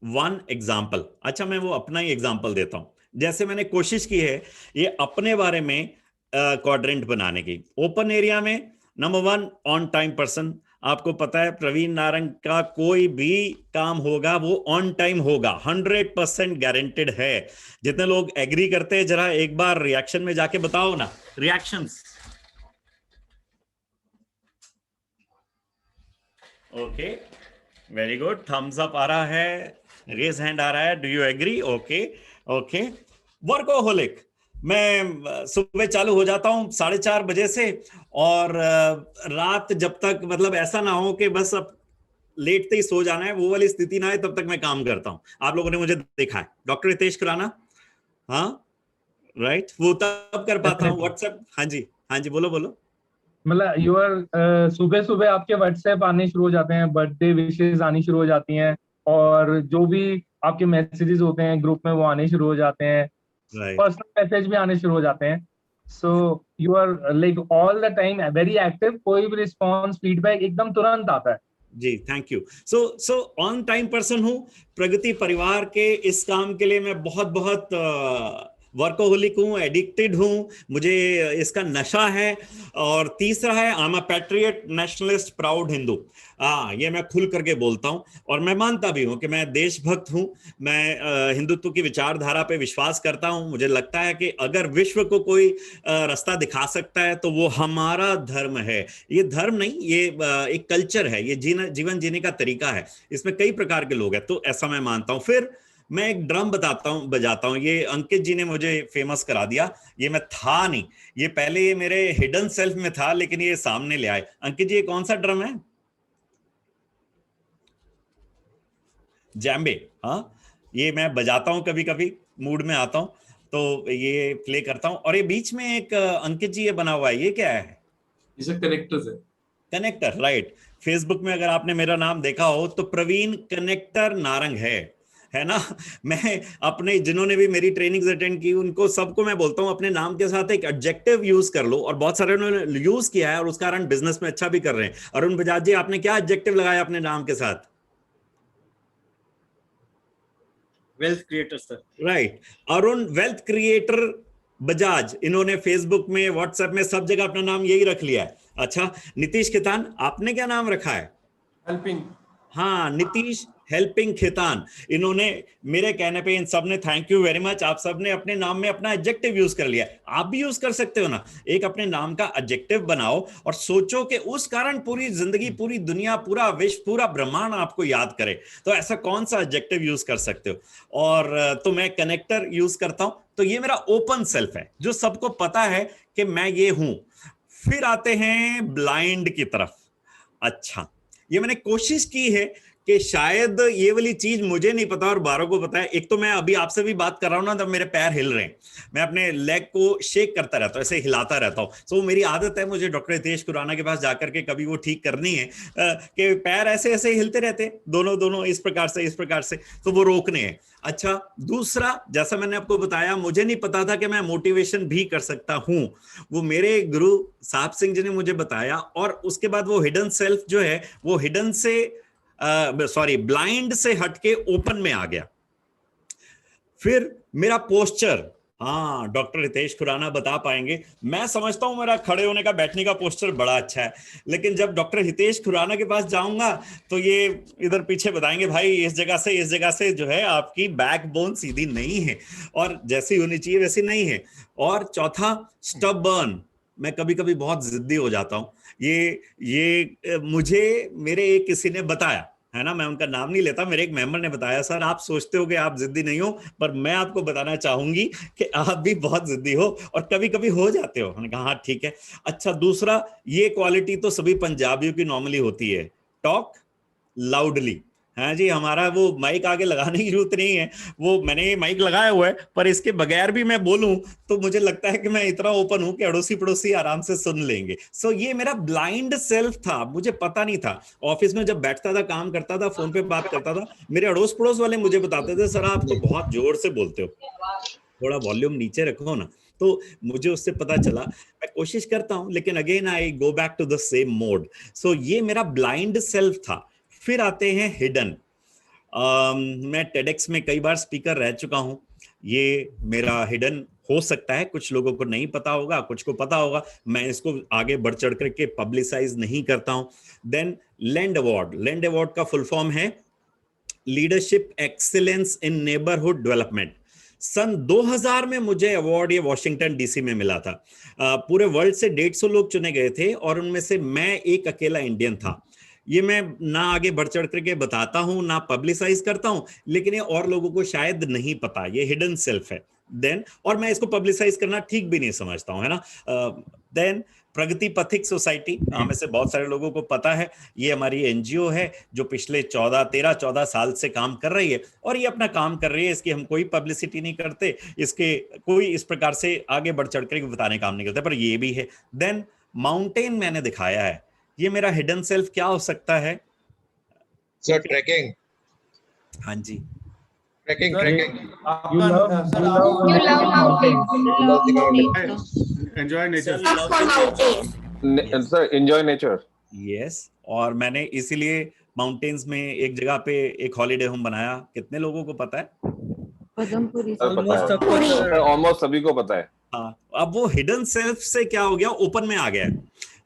Speaker 1: one example. अच्छा, मैं वो अपना ही एग्जांपल देता हूं। जैसे मैंने कोशिश की है ये अपने बारे में क्वाड्रेंट बनाने की। ओपन एरिया में नंबर 1 ऑन टाइम पर्सन। आपको पता है प्रवीण नारंग का कोई भी काम होगा वो ऑन टाइम होगा, 100% गारंटेड है। जितने लोग एग्री करते हैं जरा एक बार रिएक्शन में जाके बताओ ना, reactions. Okay, very good, thumbs up आ रहा है, रेज हैंड आ रहा है, do you agree? Okay okay. Workaholic, मैं सुबह चालू हो जाता हूँ 4:30 बजे से और रात जब तक, मतलब ऐसा ना हो कि बस अब लेटते ही सो जाना है, वो वाली स्थिति ना है, तब तक मैं काम करता हूँ। आप लोगों ने मुझे देखा है, डॉक्टर रितेश खुराना, हाँ राइट, वो तब कर पाता हूँ। व्हाट्सएप, हाँ जी हाँ जी, बोलो बोलो।
Speaker 10: मतलब सुबह सुबह आपके व्हाट्सएप आने शुरू हो जाते हैं, बर्थडे विशेष आनी शुरू हो जाती हैं और जो भी आपके मैसेजेस होते हैं ग्रुप में वो आने शुरू हो जाते हैं, पर्सनल मैसेज भी आने शुरू हो जाते हैं। So you are like all the time very active, कोई भी रिस्पॉन्स फीडबैक एकदम तुरंत आता है।
Speaker 1: जी, thank you. So on time person हूँ। प्रगति परिवार के इस काम के लिए मैं बहुत बहुत वर्कोहोलिक हूँ, एडिक्टेड हूँ, मुझे इसका नशा है। और तीसरा है I am a patriot, nationalist, proud Hindu. ये मैं खुल करके बोलता हूँ और मैं मानता भी हूँ कि मैं देशभक्त हूँ। मैं हिंदुत्व की विचारधारा पे विश्वास करता हूँ। मुझे लगता है कि अगर विश्व को कोई रास्ता दिखा सकता है तो वो हमारा धर्म है। ये धर्म नहीं, ये एक कल्चर है, ये जीवन जीने का तरीका है। इसमें कई प्रकार के लोग हैं, तो ऐसा मैं मानता हूँ। फिर मैं एक ड्रम बजाता हूँ। ये अंकित जी ने मुझे फेमस करा दिया, ये मैं था नहीं, ये पहले ये मेरे हिडन सेल्फ में था, लेकिन ये सामने ले आए। अंकित जी, ये कौन सा ड्रम है? जैम्बे। हाँ, ये मैं बजाता हूँ, कभी कभी मूड में आता हूँ तो ये प्ले करता हूँ। और ये बीच में एक अंकित जी ये बना हुआ है, ये क्या है?
Speaker 23: इसे कनेक्टर्स है।
Speaker 1: Connector, right. फेसबुक में अगर आपने मेरा नाम देखा हो तो प्रवीण कनेक्टर नारंग है ना। मैं अपने जिन्होंने भी मेरी ट्रेनिंग्स अटेंड की उनको सबको मैं बोलता हूं अपने नाम के साथ एक एडजेक्टिव यूज कर लो, और बहुत सारे उन्होंने यूज किया है और उस कारण बिजनेस में अच्छा भी कर रहे हैं। अरुण बजाज जी, आपने क्या एडजेक्टिव लगाया अपने नाम के साथ?
Speaker 14: Wealth creator sir.
Speaker 1: Right, Arun wealth creator Bajaj. इन्होंने फेसबुक में, व्हाट्सएप में, सब जगह अपना नाम यही रख लिया है। अच्छा, नीतीश खेतान, आपने क्या नाम रखा है?
Speaker 3: हेल्पिंग।
Speaker 1: हाँ, नीतीश हेल्पिंग खेतान। इन्होंने मेरे कहने पे इन सब ने, थैंक यू वेरी मच, आप सब ने अपने नाम में अपना एडजेक्टिव यूज कर लिया। आप भी यूज कर सकते हो ना, एक अपने नाम का एडजेक्टिव बनाओ और सोचो कि उस कारण पूरी जिंदगी, पूरी दुनिया, पूरा विश्व, पूरा ब्रह्मांड आपको याद करे। तो ऐसा कौन सा एडजेक्टिव यूज कर सकते हो? और तो मैं कनेक्टर यूज करता हूं। तो ये मेरा ओपन सेल्फ है जो सबको पता है कि मैं ये हूं। फिर आते हैं ब्लाइंड की तरफ। अच्छा, ये मैंने कोशिश की है कि शायद ये वाली चीज मुझे नहीं पता और बारों को पता है। एक तो मैं अभी आपसे भी बात कर रहा हूं ना, तब मेरे पैर हिल रहे हैं, मैं अपने लेग को शेक करता रहता हूं, ऐसे हिलाता रहता हूं। तो मेरी आदत है, मुझे डॉक्टर रितेश खुराना के पास जाकर के कभी वो ठीक करनी है कि पैर ऐसे ऐसे हिलते रहते, दोनों इस प्रकार से, तो वो रोकने हैं। अच्छा, दूसरा, जैसा मैंने आपको बताया, मुझे नहीं पता था कि मैं मोटिवेशन भी कर सकता हूं। वो मेरे गुरु साहब सिंह जी ने मुझे बताया, और उसके बाद वो हिडन सेल्फ जो है वो हिडन से ब्लाइंड से हटके ओपन में आ गया। फिर मेरा पोस्चर, हाँ, डॉक्टर हितेश खुराना बता पाएंगे। मैं समझता हूँ मेरा खड़े होने का, बैठने का पोस्चर बड़ा अच्छा है, लेकिन जब डॉक्टर हितेश खुराना के पास जाऊंगा तो ये इधर पीछे बताएंगे भाई इस जगह से जो है आपकी बैकबोन सीधी नहीं है और जैसी होनी चाहिए वैसी नहीं है। और चौथा, स्टबर्न। मैं कभी कभी बहुत जिद्दी हो जाता हूँ। ये मुझे मेरे एक किसी ने बताया है ना, मैं उनका नाम नहीं लेता, मेरे एक मेंबर ने बताया, सर आप सोचते हो कि आप जिद्दी नहीं हो, पर मैं आपको बताना चाहूंगी कि आप भी बहुत जिद्दी हो और कभी कभी हो जाते हो। मैंने कहा हाँ ठीक है। अच्छा, दूसरा, ये क्वालिटी तो सभी पंजाबियों की नॉर्मली होती है, टॉक लाउडली। हाँ जी, हमारा वो माइक आगे लगाने की जरूरत नहीं है, वो मैंने ये माइक लगाया हुआ है, पर इसके बगैर भी मैं बोलूं तो मुझे लगता है कि मैं इतना ओपन हूं कि अड़ोसी पड़ोसी आराम से सुन लेंगे। सो ये मेरा ब्लाइंड सेल्फ था, मुझे पता नहीं था। ऑफिस में जब बैठता था, काम करता था, फोन पे बात करता था, मेरे अड़ोस पड़ोस वाले मुझे बताते थे, सर आप तो बहुत जोर से बोलते हो, थोड़ा वॉल्यूम नीचे रखो ना। तो मुझे उससे पता चला, मैं कोशिश करता हूं, लेकिन again I go back to the same mode. So ये मेरा ब्लाइंड सेल्फ था। फिर आते हैं हिडन। मैं टेडेक्स में कई बार स्पीकर रह चुका हूं। ये मेरा हिडन हो सकता है, कुछ लोगों को नहीं पता होगा, कुछ को पता होगा, मैं इसको आगे बढ़ चढ़ करके पब्लिसाइज नहीं करता हूं। Then land award. Land award का फुल फॉर्म है leadership excellence in neighbourhood development. सन 2000 में मुझे अवार्ड ये वॉशिंगटन डीसी में मिला था। पूरे वर्ल्ड से 150 लोग चुने गए थे और उनमें से मैं एक अकेला इंडियन था। ये मैं ना आगे बढ़ चढ़ करके बताता हूं, ना पब्लिसाइज करता हूं, लेकिन ये और लोगों को शायद नहीं पता, ये हिडन सेल्फ है। देन, और मैं इसको पब्लिसाइज करना ठीक भी नहीं समझता हूं, है ना। देन प्रगति पथिक सोसाइटी, हमें से बहुत सारे लोगों को पता है, ये हमारी एनजीओ है जो पिछले 13-14 साल से काम कर रही है और ये अपना काम कर रही है, इसकी हम कोई पब्लिसिटी नहीं करते, इसके कोई इस प्रकार से आगे बढ़ चढ़ कर बताने काम नहीं करते, पर ये भी है। देन माउंटेन मैंने दिखाया है। ये मेरा हिडन सेल्फ क्या हो सकता है?
Speaker 4: Sir trekking.
Speaker 1: हाँ जी,
Speaker 4: trekking.
Speaker 22: Enjoy nature.
Speaker 4: Sir enjoy nature.
Speaker 1: Yes, और मैंने इसीलिए माउंटेन्स में एक जगह पे एक हॉलीडे होम बनाया। कितने लोगों को पता है?
Speaker 4: ऑलमोस्ट सभी को पता है।
Speaker 1: हाँ, अब वो हिडन सेल्फ से क्या हो गया, ओपन में आ गया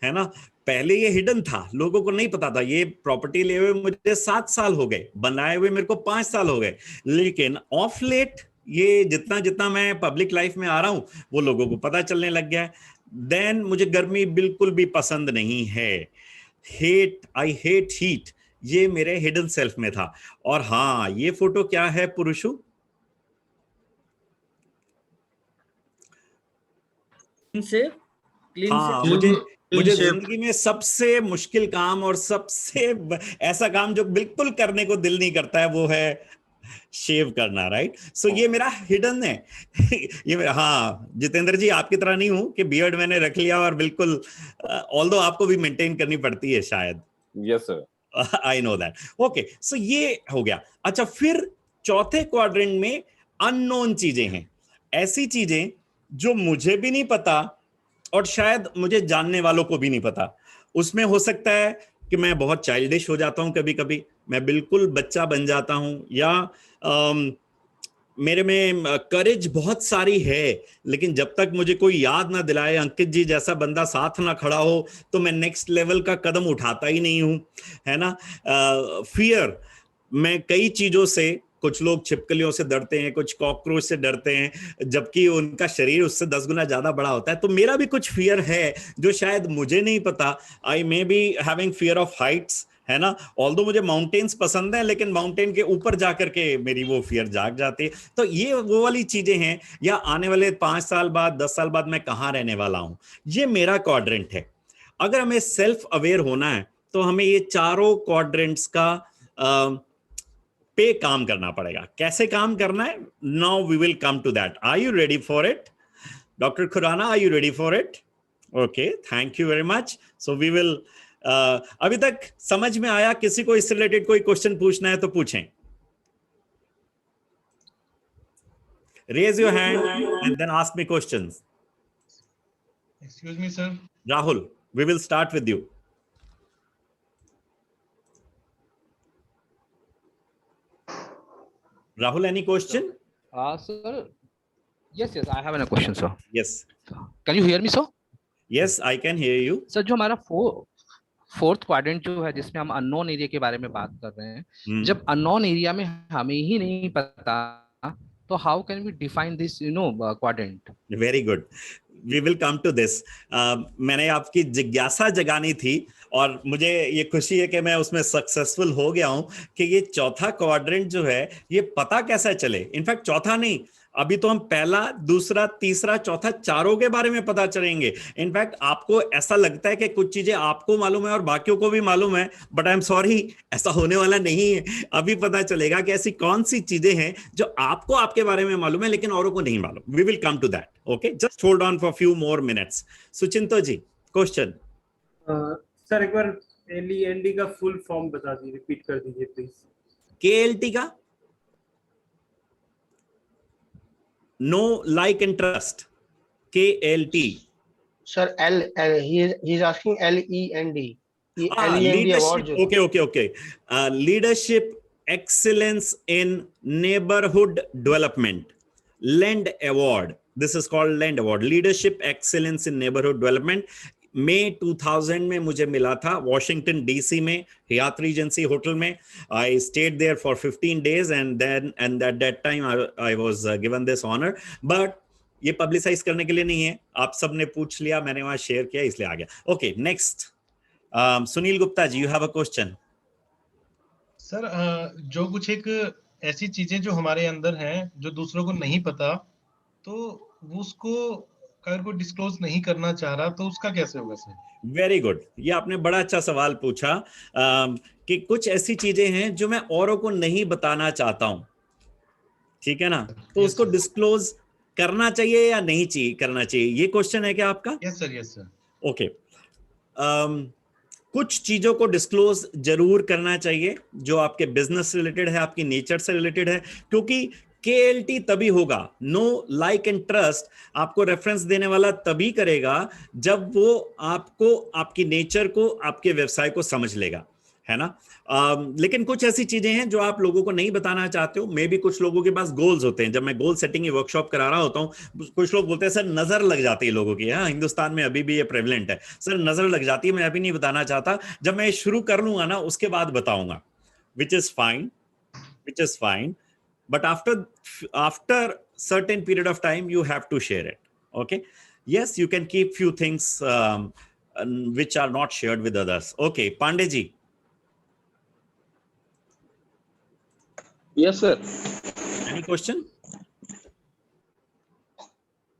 Speaker 1: है ना। पहले ये हिडन था, लोगों को नहीं पता था। ये प्रॉपर्टी ले हुए मुझे 7 साल हो गए, बनाए हुए मेरे को 5 साल हो गए, लेकिन ऑफ लेट ये जितना जितना मैं पब्लिक लाइफ में आ रहा हूं वो लोगों को पता चलने लग गया है। देन मुझे गर्मी बिल्कुल भी पसंद नहीं है। आई हेट हीट, ये मेरे हिडन सेल्फ में था। और हाँ, ये फोटो क्या है पुरुषु? हाँ, मुझे जिंदगी में सबसे मुश्किल काम और सबसे ऐसा काम जो बिल्कुल करने को दिल नहीं करता है वो है शेव करना, राइट। सो ये मेरा हिडन है। ये मेरा, हाँ जितेंद्र जी, आपकी तरह नहीं हूं कि बियर्ड मैंने रख लिया और बिल्कुल, ऑल्दो आपको भी मेंटेन करनी पड़ती है शायद।
Speaker 4: Yes sir,
Speaker 1: I know that. Okay, so ये हो गया। अच्छा, फिर चौथे क्वाड्रेंट में अननोन चीजें हैं, ऐसी चीजें जो मुझे भी नहीं पता और शायद मुझे जानने वालों को भी नहीं पता। उसमें हो सकता है कि मैं बहुत चाइल्डिश हो जाता हूं, कभी कभी मैं बिल्कुल बच्चा बन जाता हूं, या मेरे में करेज बहुत सारी है, लेकिन जब तक मुझे कोई याद ना दिलाए, अंकित जी जैसा बंदा साथ ना खड़ा हो, तो मैं नेक्स्ट लेवल का कदम उठाता ही नहीं हूं, है ना। फियर, मैं कई चीजों से, कुछ लोग छिपकलियों से डरते हैं, कुछ कॉकरोच से डरते हैं, जबकि उनका शरीर उससे 10 गुना ज्यादा बड़ा होता है। तो मेरा भी कुछ फियर है जो शायद मुझे नहीं पता। I may be having fear of heights, है ना। ऑल्दो मुझे माउंटेन्स पसंद है, लेकिन माउंटेन के ऊपर जाकर के मेरी वो फियर जाग जाती है। तो ये वो वाली चीजें हैं। या आने वाले 5 साल बाद, 10 साल बाद मैं कहाँ रहने वाला हूं, ये मेरा क्वाड्रेंट है। अगर हमें सेल्फ अवेयर होना है तो हमें ये चारों क्वाड्रेंट्स का पे काम करना पड़ेगा। कैसे काम करना है? Now we will come to that. Are you ready for it? Doctor Khurana, are you ready for it? Okay, thank you very much. So we will, अभी तक समझ में आया? किसी को इससे रिलेटेड कोई क्वेश्चन पूछना है तो पूछें। Raise your hand and then ask me questions.
Speaker 21: Excuse me sir.
Speaker 1: Rahul, we will start with you. Rahul, any question?
Speaker 5: Sir, Yes, I have a question, sir.
Speaker 1: Yes.
Speaker 5: Can you hear me, sir?
Speaker 1: Yes, I can hear you.
Speaker 5: Sir, जो हमारा फोर्थ क्वाड्रेंट जो है जिसमें हम अननोन एरिया के बारे में बात कर रहे हैं, जब अननोन एरिया में हमें ही नहीं पता, तो how can we define this quadrant?
Speaker 1: Very good, we will come to this. मैंने आपकी जिज्ञासा जगानी थी और मुझे ये खुशी है कि मैं उसमें सक्सेसफुल हो गया हूं कि ये चौथा क्वाड्रेंट जो है ये पता कैसा चले. इनफैक्ट चौथा नहीं, अभी तो हम पहला, दूसरा, तीसरा, चौथा, चारों के बारे में पता चलेंगे. इनफैक्ट आपको ऐसा लगता है कि कुछ चीजें आपको मालूम है और बाकियों को भी मालूम है, बट आई एम सॉरी, ऐसा होने वाला नहीं है. अभी पता चलेगा कि ऐसी कौन सी चीजें हैं जो आपको आपके बारे में मालूम है लेकिन औरों को नहीं मालूम. We will come to that. Okay, just hold on for few more minutes. Suchinto ji, question.
Speaker 8: Sir एक बार LEND का फुल फॉर्म बता दीजिए, रिपीट कर दीजिए प्लीज.
Speaker 1: KLT का know like and trust. KLT.
Speaker 9: Sir, he's asking LEND.
Speaker 1: Leadership. Okay. Leadership excellence in neighborhood development. LEND award. This is called LEND award. Leadership excellence in neighborhood development. मई 2000 में मुझे मिला था वॉशिंगटन DC में हयात रीजेंसी होटल में. I stayed there for 15 days and at that time I was given this honor. But ये पब्लिसाइज करने के लिए नहीं है, आप सबने पूछ लिया, मैंने वहां शेयर किया इसलिए आ गया. Okay, next. Sunil Gupta ji, you have a question.
Speaker 21: Sir, जो कुछ एक ऐसी चीजें जो हमारे अंदर हैं जो दूसरों को नहीं पता, तो वो उसको अगर कोई डिस्क्लोज नहीं करना चाह रहा तो उसका कैसे होगा सर?
Speaker 1: वेरी गुड, ये आपने बड़ा अच्छा सवाल पूछा कि कुछ ऐसी चीजें हैं जो मैं औरों को नहीं बताना चाहता हूं, ठीक है ना, तो उसको डिस्क्लोज करना चाहिए या नहीं चाहिए करना चाहिए, ये क्वेश्चन है क्या आपका?
Speaker 21: Yes sir.
Speaker 1: ओके, कुछ चीजों को डिस्क्लोज जरूर करना चाहिए जो आपके बिजनेस से रिलेटेड है, आपकी नेचर से रिलेटेड है, क्योंकि KLT तभी होगा, नो लाइक एंड ट्रस्ट आपको रेफरेंस देने वाला तभी करेगा जब वो आपको, आपकी नेचर को, आपके व्यवसाय को समझ लेगा, है ना. लेकिन कुछ ऐसी चीजें हैं जो आप लोगों को नहीं बताना चाहते हो. मे भी कुछ लोगों के पास गोल्स होते हैं. जब मैं गोल सेटिंग की वर्कशॉप करा रहा होता हूँ, कुछ लोग बोलते हैं सर नजर लग जाती है लोगों की. हाँ, हिंदुस्तान में अभी भी ये प्रेवलेंट है, सर नजर लग जाती है, मैं अभी नहीं बताना चाहता, जब मैं शुरू कर लूंगा ना उसके बाद बताऊंगा, which is fine. But after certain period of time, you have to share it. Okay. Yes, you can keep few things which are not shared with others. Okay, Pandey ji.
Speaker 2: Yes, sir.
Speaker 1: Any question?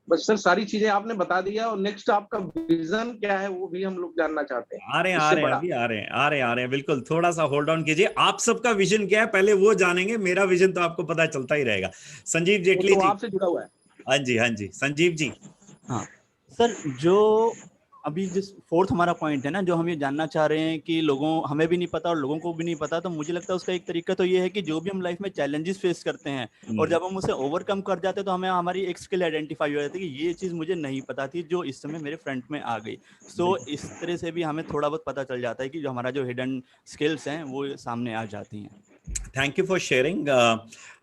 Speaker 2: बस सर सारी चीजें आपने बता दिया, और नेक्स्ट आपका विजन क्या है वो भी हम लोग जानना चाहते हैं.
Speaker 1: आ रहे हैं बिल्कुल. थोड़ा सा होल्ड ऑन कीजिए. आप सबका विजन क्या है पहले वो जानेंगे, मेरा विजन तो आपको पता चलता ही रहेगा. संजीव जेटली जी,
Speaker 2: आपसे जुड़ा हुआ है.
Speaker 1: हाँ जी, संजीव जी.
Speaker 12: हाँ सर, जो अभी जिस फोर्थ हमारा पॉइंट है ना, जो हम ये जानना चाह रहे हैं कि लोगों, हमें भी नहीं पता और लोगों को भी नहीं पता, तो मुझे लगता है उसका एक तरीका तो ये है कि जो भी हम लाइफ में चैलेंजेस फेस करते हैं और जब हम उसे ओवरकम कर जाते हैं तो हमें हमारी एक स्किल आइडेंटिफाई हो जाती है कि ये चीज़ मुझे नहीं पता थी जो इस समय मेरे फ्रंट में आ गई. सो इस तरह से भी हमें थोड़ा बहुत पता चल जाता है कि जो हमारा जो हिडन स्किल्स हैं वो सामने आ जाती हैं.
Speaker 1: Thank you for sharing.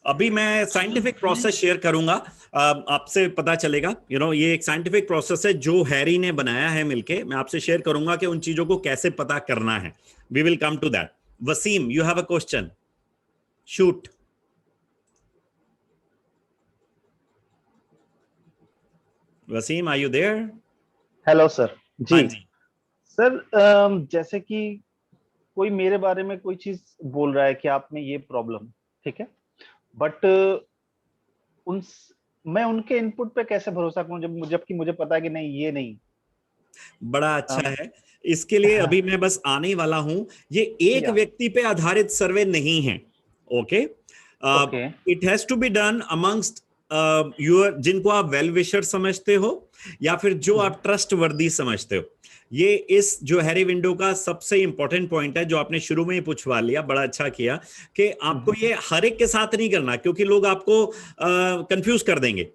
Speaker 1: अभी मैं साइंटिफिक प्रोसेस शेयर करूंगा, आपसे पता चलेगा. ये एक साइंटिफिक प्रोसेस है जो हैरी ने बनाया है मिलके. मैं आपसे शेयर करूंगा कि उन चीजों को कैसे पता करना है. We will come to that. Wasim, you have a question, shoot. Wasim, are you there?
Speaker 13: Hello sir. जी सर, जैसे कि कोई मेरे बारे में कोई चीज बोल रहा है कि आप में ये प्रॉब्लम, ठीक है, बट मैं उनके इनपुट पे कैसे भरोसा करूं जबकि मुझे पता है कि नहीं, ये नहीं.
Speaker 1: बड़ा अच्छा है. इसके लिए अभी मैं बस आने ही वाला हूं. ये एक व्यक्ति पे आधारित सर्वे नहीं है. Okay, it has to be done amongst your, जिनको आप वेल विशर समझते हो या फिर जो आप ट्रस्ट वर्दी समझते हो. ये इस जो हैरी विंडो का सबसे इंपॉर्टेंट पॉइंट है जो आपने शुरू में ही पूछवा लिया. बड़ा अच्छा किया कि आपको ये हर एक के साथ नहीं करना, क्योंकि लोग आपको कंफ्यूज कर देंगे.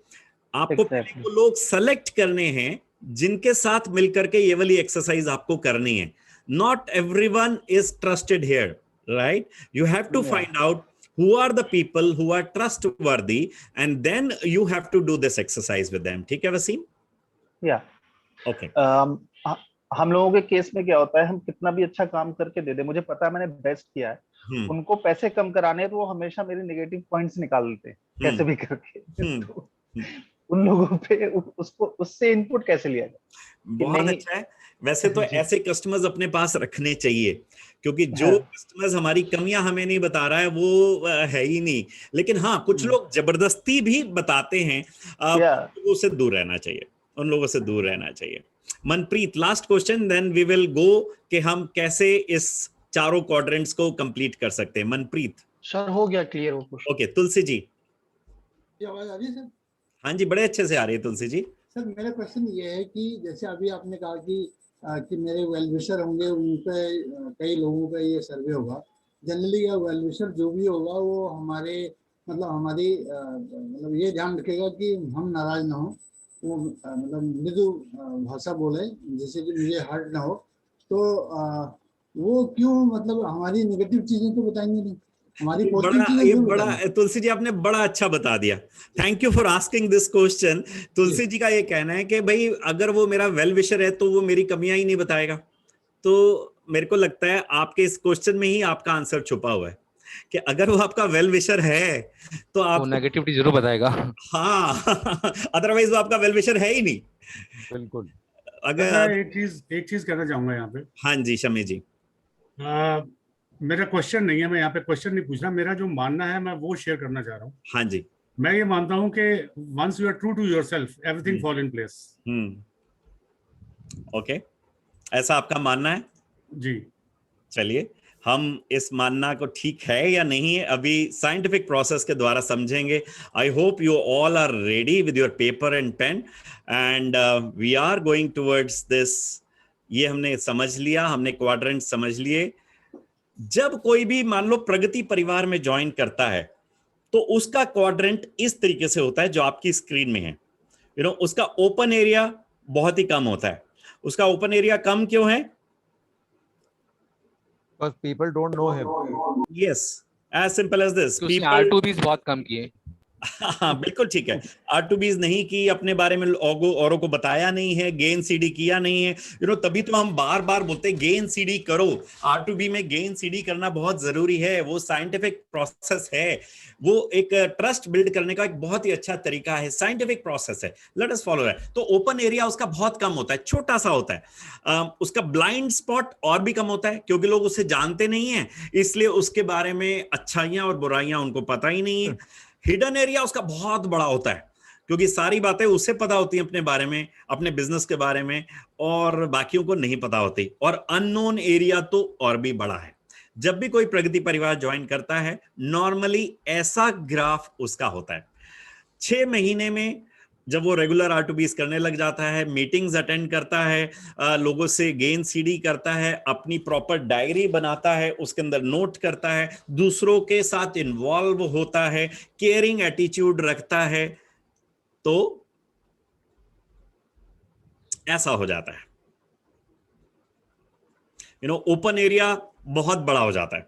Speaker 1: आपको पहले वो लोग सेलेक्ट करने हैं जिनके साथ मिलकर के ये वाली एक्सरसाइज आपको करनी है. Not everyone is trusted here, right? You have to find out who are the people who are trustworthy, and then you have to do this exercise with them. ठीक है वसीम?
Speaker 13: Yeah.
Speaker 1: Okay.
Speaker 13: हम लोगों के केस में क्या होता है, हम कितना भी अच्छा काम करके दे दे, मुझे पता है मैंने बेस्ट किया है, उनको पैसे कम कराने हैं तो वो हमेशा मेरे नेगेटिव पॉइंट्स निकाल लेते हैं कैसे भी करके। तो उन लोगों पे उसको उससे इनपुट कैसे लिया जाए?
Speaker 1: बहुत अच्छा है। वैसे तो ऐसे कस्टमर्स अपने पास रखने चाहिए, क्योंकि जो कस्टमर्स हमारी कमियां हमें नहीं बता रहा है वो है ही नहीं। लेकिन हाँ, कुछ लोग जबरदस्ती भी बताते हैं, लोगों से दूर रहना चाहिए, उन लोगों से दूर रहना चाहिए। Manpreet, last question, then we will go कि हम कैसे इस चारों क्वाड्रेंट्स को कंप्लीट कर सकते हैं। मनप्रीत
Speaker 9: सर हो गया क्लियर हो कुछ?
Speaker 1: ओके, तुलसी जी।
Speaker 15: आवाज आ रही है सर?
Speaker 1: हाँ जी, बड़े अच्छे से आ रही है तुलसी जी।
Speaker 15: सर मेरा क्वेश्चन ये है कि जैसे अभी आपने कहा कि मेरे वेल विशर होंगे, उन पे कई लोगों का ये सर्वे होगा। जनरली ये वेल विशर जो भी होगा वो हमारे हमारी मतलब ये ध्यान रखेगा कि हम नाराज ना हो, वो मतलब मृदु भाषा बोले जिससे कि मुझे हर्ट ना हो। तो वो क्यों मतलब हमारी नेगेटिव चीजें तो बताएंगे नहीं, हमारी पॉजिटिव चीजें।
Speaker 1: बड़ा तुलसी जी आपने बड़ा अच्छा बता दिया। Thank you for asking this question. Tulsi ji का ये कहना है कि भाई अगर वो मेरा वेल विशर है तो वो मेरी कमियां ही नहीं बताएगा। तो मेरे को लगता है आपके इस क्वेश्चन में ही आपका आंसर छुपा हुआ है कि अगर वो आपका वेल विशर है तो आप
Speaker 5: नेगेटिविटी जरूर बताएगा।
Speaker 1: हाँ, अदरवाइज वो आपका वेल विशर है ही नहीं।
Speaker 12: बिल्कुल।
Speaker 22: अगर एक चीज कहना चाहूंगा यहाँ पे।
Speaker 1: हाँ जी शमी जी।
Speaker 22: मेरा क्वेश्चन नहीं है, मैं यहाँ पे क्वेश्चन नहीं पूछ रहा, मेरा जो मानना है मैं वो शेयर करना चाह रहा हूँ।
Speaker 1: हाँ जी।
Speaker 22: मैं ये मानता हूँ कि once you are true to yourself everything fall in place.
Speaker 1: Okay, ऐसा आपका मानना है
Speaker 22: जी?
Speaker 1: चलिए हम इस मानना को ठीक है या नहीं है अभी साइंटिफिक प्रोसेस के द्वारा समझेंगे। I hope you all are ready with your paper and pen and we are going towards this. ये हमने समझ लिया, हमने क्वाड्रेंट समझ लिए। जब कोई भी मान लो प्रगति परिवार में ज्वाइन करता है तो उसका क्वाड्रेंट इस तरीके से होता है जो आपकी स्क्रीन में है। उसका ओपन एरिया बहुत ही कम होता है। उसका ओपन एरिया कम क्यों है?
Speaker 20: Because people don't know him.
Speaker 1: Yes, as simple as this.
Speaker 5: People R2Bs बहुत कम किए।
Speaker 1: हाँ बिल्कुल ठीक है। R2Bs नहीं की, अपने बारे में औरों को बताया नहीं है, गेन सीडी किया नहीं है। तभी तो हम बार बार बोलते हैं गेन सीडी करो। R2B में गेन सीडी करना बहुत जरूरी है, वो साइंटिफिक प्रोसेस है, वो एक ट्रस्ट बिल्ड करने का एक बहुत ही अच्छा तरीका है, साइंटिफिक प्रोसेस है, लेट अस फॉलो दैट। तो ओपन एरिया उसका बहुत कम होता है, छोटा सा होता है। उसका ब्लाइंड स्पॉट और भी कम होता है क्योंकि लोग उसे जानते नहीं है, इसलिए उसके बारे में अच्छाइयां और बुराइयां उनको पता ही नहीं है। हिडन एरिया उसका बहुत बड़ा होता है क्योंकि सारी बातें उसे पता होती हैं अपने बारे में, अपने बिजनेस के बारे में, और बाकियों को नहीं पता होती। और अननोन एरिया तो और भी बड़ा है। जब भी कोई प्रगति परिवार ज्वाइन करता है नॉर्मली ऐसा ग्राफ उसका होता है। 6 महीने में जब वो रेगुलर R2Bs करने लग जाता है, मीटिंग्स अटेंड करता है, लोगों से गेन सीडी करता है, अपनी प्रॉपर डायरी बनाता है, उसके अंदर नोट करता है, दूसरों के साथ इन्वॉल्व होता है, केयरिंग एटीट्यूड रखता है, तो ऐसा हो जाता है। ओपन एरिया बहुत बड़ा हो जाता है।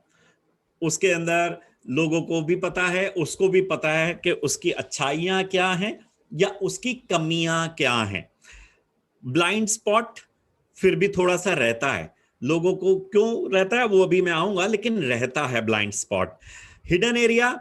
Speaker 1: उसके अंदर लोगों को भी पता है, उसको भी पता है कि उसकी अच्छाइयां क्या हैं या उसकी कमियां क्या हैं। ब्लाइंड स्पॉट फिर भी थोड़ा सा रहता है, लोगों को क्यों रहता है वो अभी मैं आऊंगा, लेकिन रहता है ब्लाइंड स्पॉट। हिडन एरिया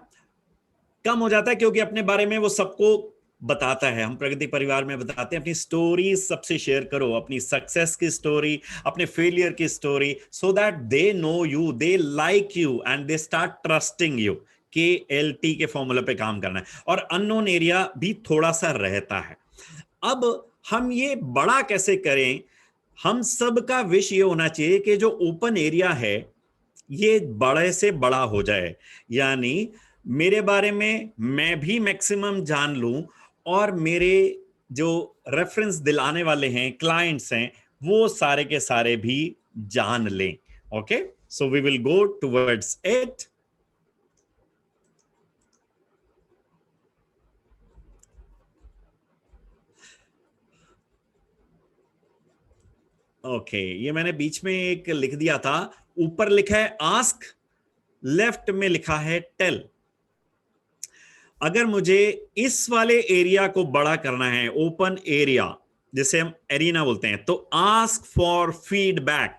Speaker 1: कम हो जाता है क्योंकि अपने बारे में वो सबको बताता है। हम प्रगति परिवार में बताते हैं अपनी स्टोरी सबसे शेयर करो, अपनी सक्सेस की स्टोरी, अपने फेलियर की story, so that they know you, they like you and they start trusting you. KLT के फॉर्मूला पे काम करना है। और अननोन एरिया भी थोड़ा सा रहता है। अब हम ये बड़ा कैसे करें? हम सब का विश ये होना चाहिए कि जो ओपन एरिया है ये बड़े से बड़ा हो जाए, यानी मेरे बारे में मैं भी मैक्सिमम जान लूं और मेरे जो रेफरेंस दिलाने वाले हैं, क्लाइंट्स हैं, वो सारे के सारे भी जान लें। Okay, so we will go towards it. Okay, ये मैंने बीच में एक लिख दिया था, ऊपर लिखा है आस्क, लेफ्ट में लिखा है टेल। अगर मुझे इस वाले एरिया को बड़ा करना है, ओपन एरिया जिसे हम एरिना बोलते हैं, तो आस्क फॉर फीडबैक।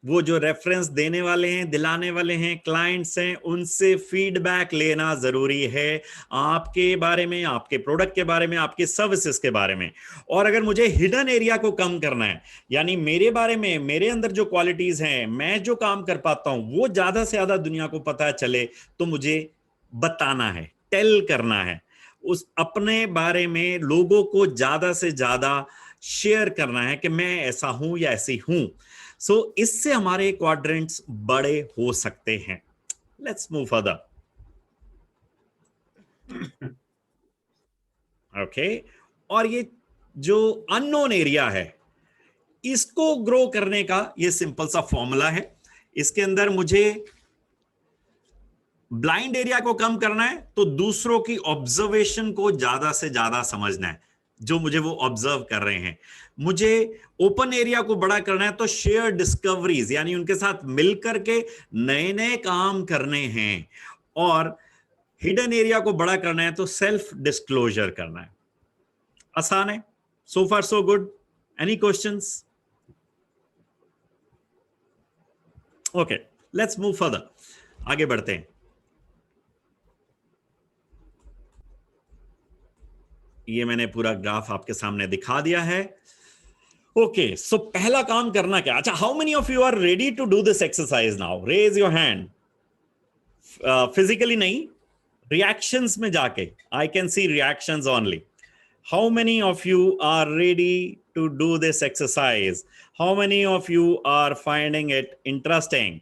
Speaker 1: वो जो रेफरेंस देने वाले हैं, दिलाने वाले हैं, क्लाइंट्स हैं, उनसे फीडबैक लेना जरूरी है आपके बारे में, आपके प्रोडक्ट के बारे में, आपके सर्विसेज के बारे में। और अगर मुझे हिडन एरिया को कम करना है, यानी मेरे बारे में, मेरे अंदर जो क्वालिटीज हैं, मैं जो काम कर पाता हूं, वो ज्यादा से ज्यादा दुनिया को पता चले, तो मुझे बताना है, टेल करना है, उस अपने बारे में लोगों को ज्यादा से ज्यादा शेयर करना है कि मैं ऐसा हूं या ऐसी हूं। सो इससे हमारे क्वाड्रेंट्स बड़े हो सकते हैं। Let's move further. ओके, और ये जो अननोन एरिया है, इसको ग्रो करने का ये सिंपल सा फॉर्मूला है। इसके अंदर मुझे ब्लाइंड एरिया को कम करना है, तो दूसरों की ऑब्जर्वेशन को ज्यादा से ज्यादा समझना है, जो मुझे वो ऑब्जर्व कर रहे हैं। मुझे ओपन एरिया को बड़ा करना है, तो शेयर डिस्कवरीज, यानी उनके साथ मिलकर के नए नए काम करने हैं। और हिडन एरिया को बड़ा करना है, तो सेल्फ डिस्क्लोजर करना है। आसान है। So far so good. Any questions? Okay, let's move further. आगे बढ़ते हैं। ये मैंने पूरा ग्राफ आपके सामने दिखा दिया है। ओके, सो पहला काम करना क्या? अच्छा, how many of you are ready to do this exercise now? Raise your hand. Physically नहीं, रिएक्शंस में जाके। I can see reactions only. How many of you are ready to do this exercise? How many of you are finding it interesting?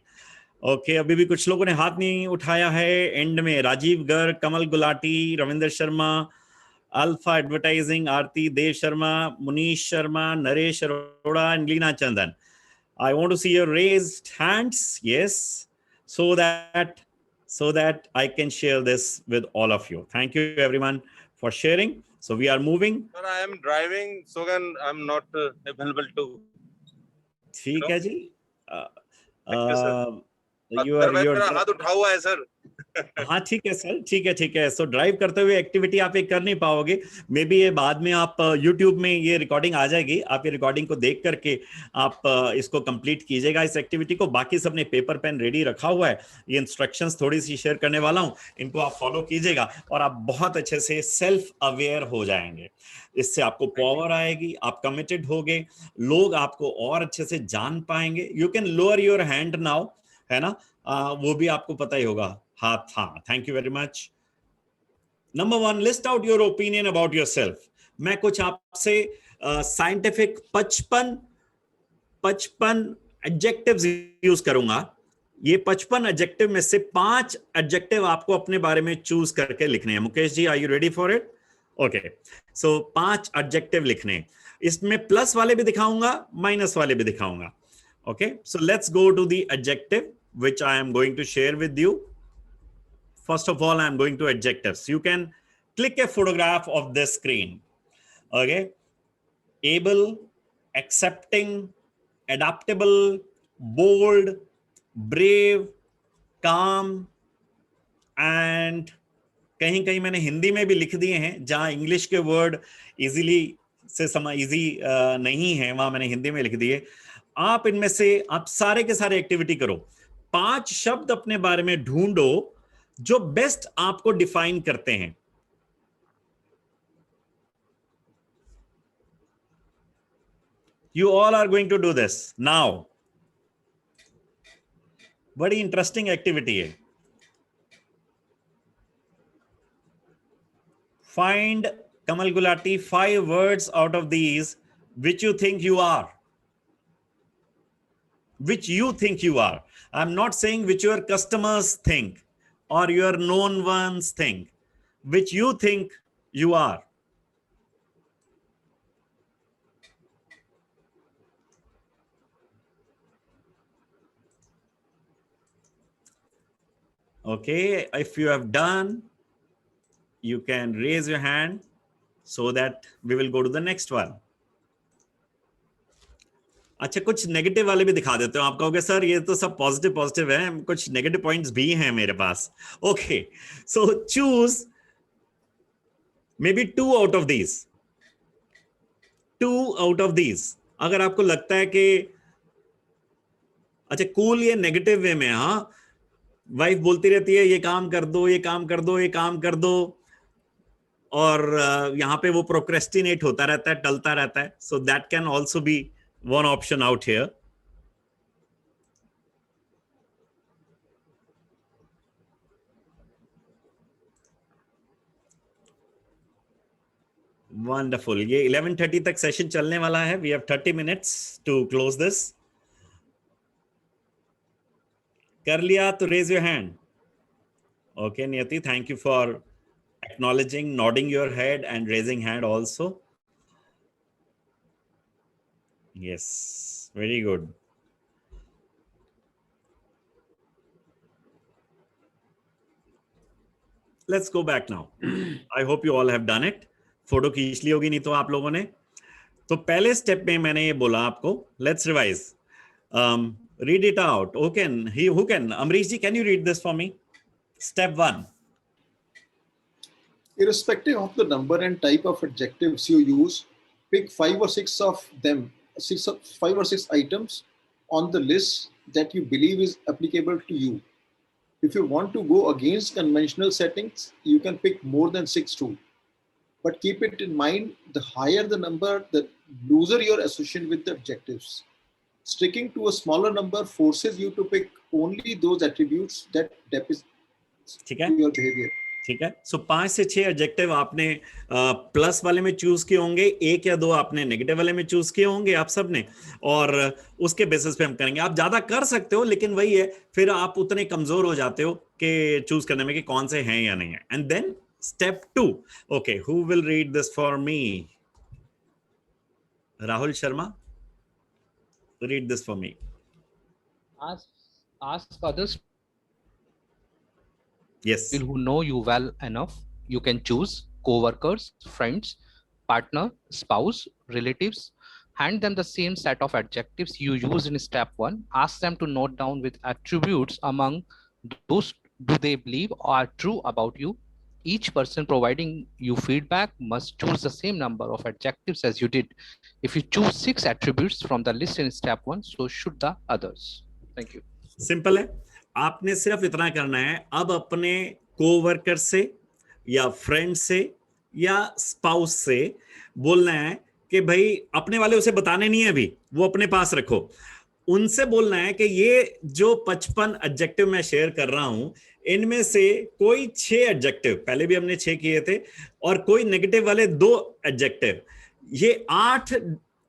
Speaker 1: Okay, अभी भी कुछ लोगों ने हाथ नहीं उठाया है। एंड में Rajeev Garg, Kamal Gulati, Ravindra Sharma, Alpha Advertising, Aarti, Dev Sharma, Munish Sharma, Naresh Arora, and Leena Chandan. I want to see your raised hands. Yes, so that I can share this with all of you. Thank you everyone for sharing. So we are moving.
Speaker 11: Sir, I am driving, so I'm not available to.
Speaker 1: ठीक है जी।
Speaker 11: Thank you, sir.
Speaker 1: मेरा
Speaker 11: हाथ उठा हुआ है सर।
Speaker 1: हाँ ठीक है सर, ठीक है ठीक है। सो ड्राइव करते हुए एक्टिविटी आप ये कर नहीं पाओगे। मे बी ये बाद में आप यूट्यूब में ये रिकॉर्डिंग आ जाएगी, आप ये रिकॉर्डिंग को देख करके आप इसको कंप्लीट कीजिएगा, इस एक्टिविटी को। बाकी सबने पेपर पेन रेडी रखा हुआ है। ये इंस्ट्रक्शंस थोड़ी सी शेयर करने वाला हूँ, इनको आप फॉलो कीजिएगा और आप बहुत अच्छे से सेल्फ अवेयर हो जाएंगे। इससे आपको पावर आएगी, आप कमिटेड होगे, लोग आपको और अच्छे से जान पाएंगे। You can lower your hand now, है ना? वो भी आपको पता ही होगा हाथ। हाँ, thank you very much. Number 1, list out your opinion about yourself. मैं कुछ आपसे साइंटिफिक 55 एडजेक्टिव्स यूज करूंगा। ये 55 एडजेक्टिव में से 5 एडजेक्टिव आपको अपने बारे में चूज करके लिखने हैं। Mukesh ji, are you ready for it? Okay, so 5 adjective लिखने। इसमें प्लस वाले भी दिखाऊंगा, माइनस वाले भी दिखाऊंगा। Okay, so let's go to the adjective which I am going to share with you. First of all, I am going to adjectives. You can click a photograph of this screen. Okay, able, accepting, adaptable, bold, brave, calm, and कहीं कहीं मैंने हिंदी में भी लिख दिए हैं, जहां इंग्लिश के वर्ड इजीली से इजी नहीं है, वहां मैंने हिंदी में लिख दिए। आप इनमें से आप सारे के सारे एक्टिविटी करो। 5 शब्द अपने बारे में ढूंढो जो बेस्ट आपको डिफाइन करते हैं। You all are going to do this now. बड़ी इंटरेस्टिंग एक्टिविटी है। Find, Kamal Gulati, 5 words out of these which you think you are. Which you think you are. I'm not saying which your customers think or your known ones think. Which you think you are. Okay, if you have done, you can raise your hand so that we will go to the next one. अच्छा, कुछ नेगेटिव वाले भी दिखा देते हो। आप कहोगे सर ये तो सब पॉजिटिव पॉजिटिव है, कुछ नेगेटिव पॉइंट्स भी हैं मेरे पास। Okay, so choose may be 2 out of these, 2 out of these. अगर आपको लगता है कि अच्छा कूल ये नेगेटिव वे में, हाँ वाइफ बोलती रहती है ये काम कर दो, ये काम कर दो, ये काम कर दो, और यहाँ पे वो प्रोक्रेस्टिनेट होता रहता है, टलता रहता है। So that can also be one option out here. Wonderful. ये 11:30 तक सेशन चलने वाला है। We have 30 minutes to close this. कर लिया तो raise your hand. Okay Niyati, thank you for acknowledging, nodding your head and raising hand also. Yes, very good. Let's go back now. I hope you all have done it. Photo खींच ली होगी नहीं तो आप लोगों ने। तो पहले स्टेप में मैंने ये बोला आपको, let's revise. Read it out. Who can? Amrish ji, can you read this for me? Step 1.
Speaker 6: Irrespective of the number and type of adjectives you use, pick 5 or 6 of them, 5 or 6 items on the list that you believe is applicable to you. If you want to go against conventional settings, you can pick more than 6 too. But keep it in mind, the higher the number, the looser your association with the objectives. Sticking to a smaller number forces you to pick only those attributes that depict your behavior.
Speaker 1: ठीक है। सो 5 से 6 एडजेक्टिव आपने प्लस वाले में चूज किए होंगे, 1 या 2 आपने नेगेटिव वाले में चूज किए होंगे आप सब ने, और उसके बेसिस पे हम करेंगे। आप ज्यादा कर सकते हो, लेकिन वही है फिर आप उतने कमजोर हो जाते हो कि चूज करने में कि कौन से हैं या नहीं है। And then step 2, okay, who will read this for me? Rahul Sharma, read this for me.
Speaker 5: Ask others.
Speaker 1: Yes.
Speaker 5: People who know you well enough. You can choose co-workers, friends, partner, spouse, relatives. Hand them the same set of adjectives you use in step 1. Ask them to note down with attributes among those do they believe are true about you. Each person providing you feedback must choose the same number of adjectives as you did. If you choose 6 attributes from the list in step 1, so should the others. Thank you.
Speaker 1: Simple है, आपने सिर्फ इतना करना है। अब अपने कोवर्कर से या फ्रेंड से या स्पाउस से बोलना है कि भाई अपने वाले उसे बताने नहीं है अभी, वो अपने पास रखो। उनसे बोलना है कि ये जो 55 एडजेक्टिव मैं शेयर कर रहा हूं, इनमें से कोई 6 एडजेक्टिव, पहले भी हमने 6 किए थे, और कोई नेगेटिव वाले 2 एडजेक्टिव, ये 8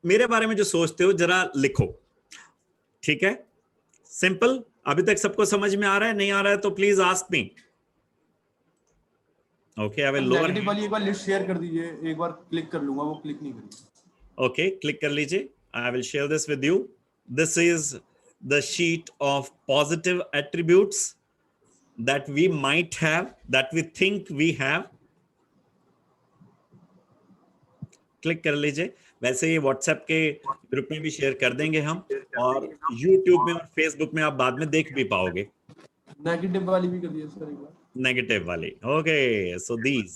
Speaker 1: मेरे बारे में जो सोचते हो जरा लिखो। ठीक है, सिंपल। अभी तक सबको समझ में आ रहा है? नहीं आ रहा है तो please ask me. Okay, I will lower.
Speaker 3: Negative वाली एक बार लिस्ट शेयर कर दीजिए, एक बार क्लिक कर लूंगा, वो क्लिक नहीं करेगी।
Speaker 1: ओके, क्लिक कर लीजिए। I will share this with you. This is the sheet of positive attributes that we might have, that we think we have. Click कर लीजिए। वैसे ये व्हाट्सएप के ग्रुप में भी शेयर कर देंगे हम, और यूट्यूब में और फेसबुक में आप बाद में देख भी पाओगे।
Speaker 3: नेगेटिव वाली भी कर दिया सर एक बार।
Speaker 1: नेगेटिव वाली, ओके। सो दीज